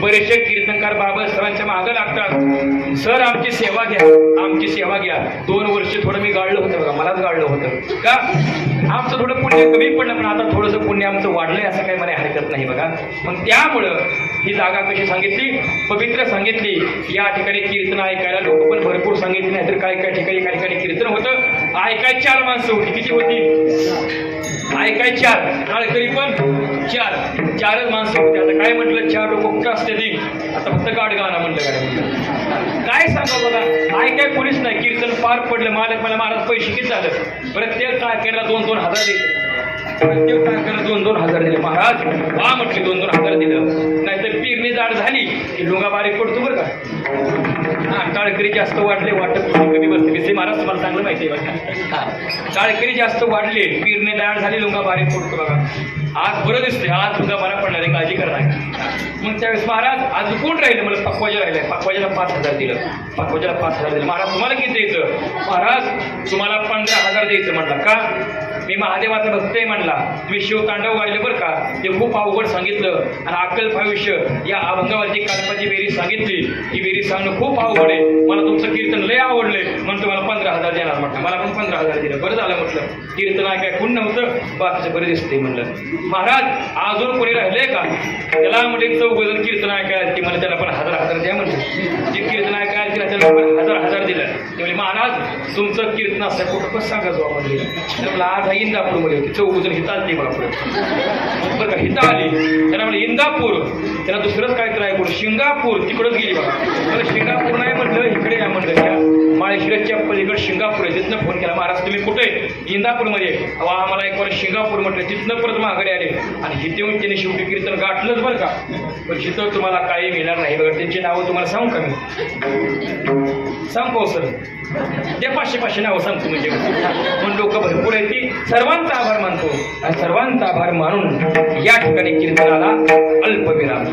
बरेचसे कीर्तनकार बाबासाहेबांच्या मागं लागतात. सर आमची सेवा घ्या, आमची सेवा घ्या. 2 वर्ष थोडं मी गाळलं होतं बघा, मलाच गाळलं होतं का आमचं थोडं पुण्य कमी पडलं, पण आता थोडंसं पुण्य आमचं वाढलंय असं काही मला हरकत नाही बघा. मग त्यामुळं ही जागा कशी सांगितली, पवित्र सांगितली. या ठिकाणी कीर्तन ऐकायला लोक पण भरपूर सांगितले नाही तर काय काय ठिकाणी काही ठिकाणी कीर्तन होतं. ऐकाय 4 माणसं होती. किती होती? ऐकाय 4, टाळकरी पण 4च माणसं होती. आता काय म्हटलं 4 लोक कुठं असते ती, आता फक्त गाणं म्हणलं काय सांगा बघा. ऐकाय कोणीच नाही. कीर्तन पार पडलं. मला महाराज पैसे किती झालं? प्रत्येक टाळकरीला 2-2 हजार दिले. प्रत्येक टाळकरीला 2-2 हजार दिले. महाराज वा म्हटले 2-2 हजार दिलं. नाहीतर पेरणी जाड झाली की लुंगा बारीक पडतो बरं का. टाळकरी जास्त वाढले, वाटत कमी बसते. विषय महाराज तुम्हाला चांगलं माहिती आहे बघा. टाळकरी जास्त वाढले, पेरणी जाड झाली, लुंगा बारीक पडतो बघा. आज बरं दिसते, आज लुंगा बरा पडणार आहे, काळजी करणार. मग त्यावेळेस महाराज आज कोण राहिले? मला पक्वाजा राहिलाय. पक्वाजाला 5,000 दिलं. पक्वाजाला 5,000 दिलं. महाराज तुम्हाला किती द्यायचं? महाराज तुम्हाला 15,000 द्यायचं म्हणला. का? मी महादेवाचा भक्त आहे म्हणला. मी शिवतांडव गायलं बरं का. ते खूप अवघड सांगितलं आणि अक्कल भविष्य या अभंगावरती काल्पाची बेरीज सांगितली. ही बेरीज सांगणं खूप अवघड आहे. मला तुमचं कीर्तन लय आवडलंय म्हणून तुम्हाला 15,000 देणार म्हटलं. मला पण 15,000 दिलं. बरं झालं म्हटलं. कीर्तन ऐकाय कोण नव्हतं, बाकीचं बरं दिसते म्हणलं. महाराज अजून कोणी राहिलंय का? त्याला म्हणजे 4 कीर्तन ऐकायला ती मला त्याला पण 1,000 द्या म्हणलं. जे कीर्तन ऐकायला तिला त्याला पण 1,000 दिलं. त्यामुळे महाराज तुमचं कीर्तन असं कुठं कसं सांगा जो म्हणजे त्याला आज इंदापूरमध्ये होती. 4 हिता आली मला पुढे बरं का. हिता आली त्यांना म्हणजे इंदापूर, त्याला दुसरंच काय तर ऐकून शिंगापूर तिकडंच गेली बघा. तर शिंगापूर नाही म्हटलं, इकडे या म्हणलं. त्या माळेश्वरच्या पलीकडे शिंगापूर आहे. तिथनं फोन केला, महाराज तुम्ही कुठे? इंदापूरमध्ये. अवा आम्हाला एक वर्ष शिंगापूर म्हटलं. तिथनं परत माघारी आले आणि हिथे येऊन त्यांनी शेवटी कीर्तन गाठलंच बरं का. पण तिथं तुम्हाला काही मिळणार नाही बघा. त्यांची नावं तुम्हाला सांगू का मी? सांगू सर ते 500 नावं सांगतो म्हणजे म्हणून लोक भरपूर आहेत. ती सर्वांचा आभार मानतो आणि सर्वांचा आभार मानून या ठिकाणी कीर्तनाला अल्पविराम.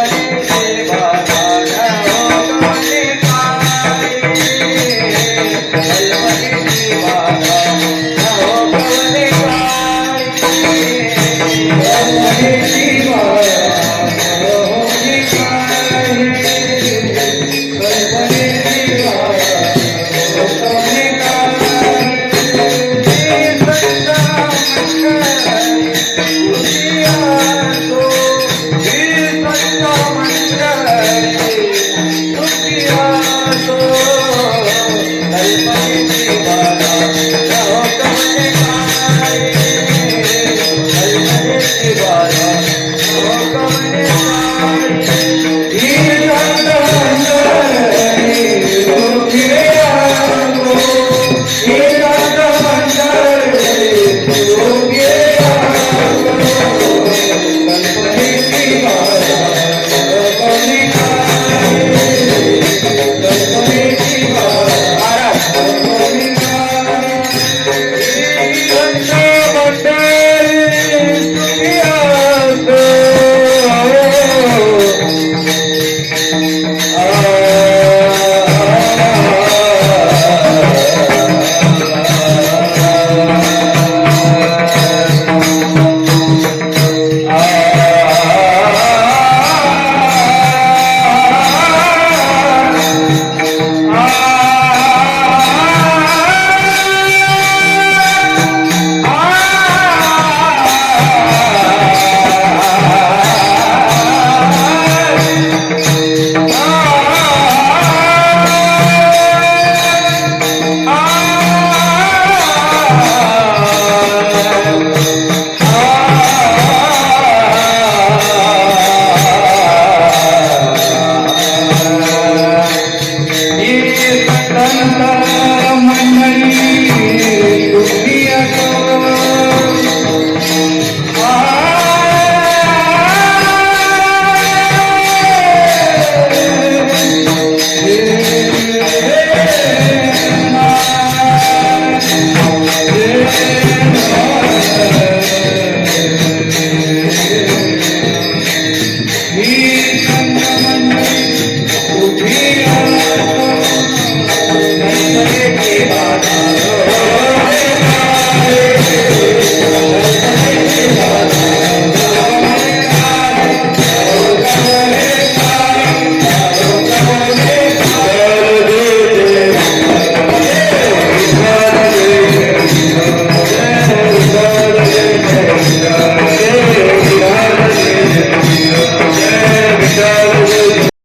देवा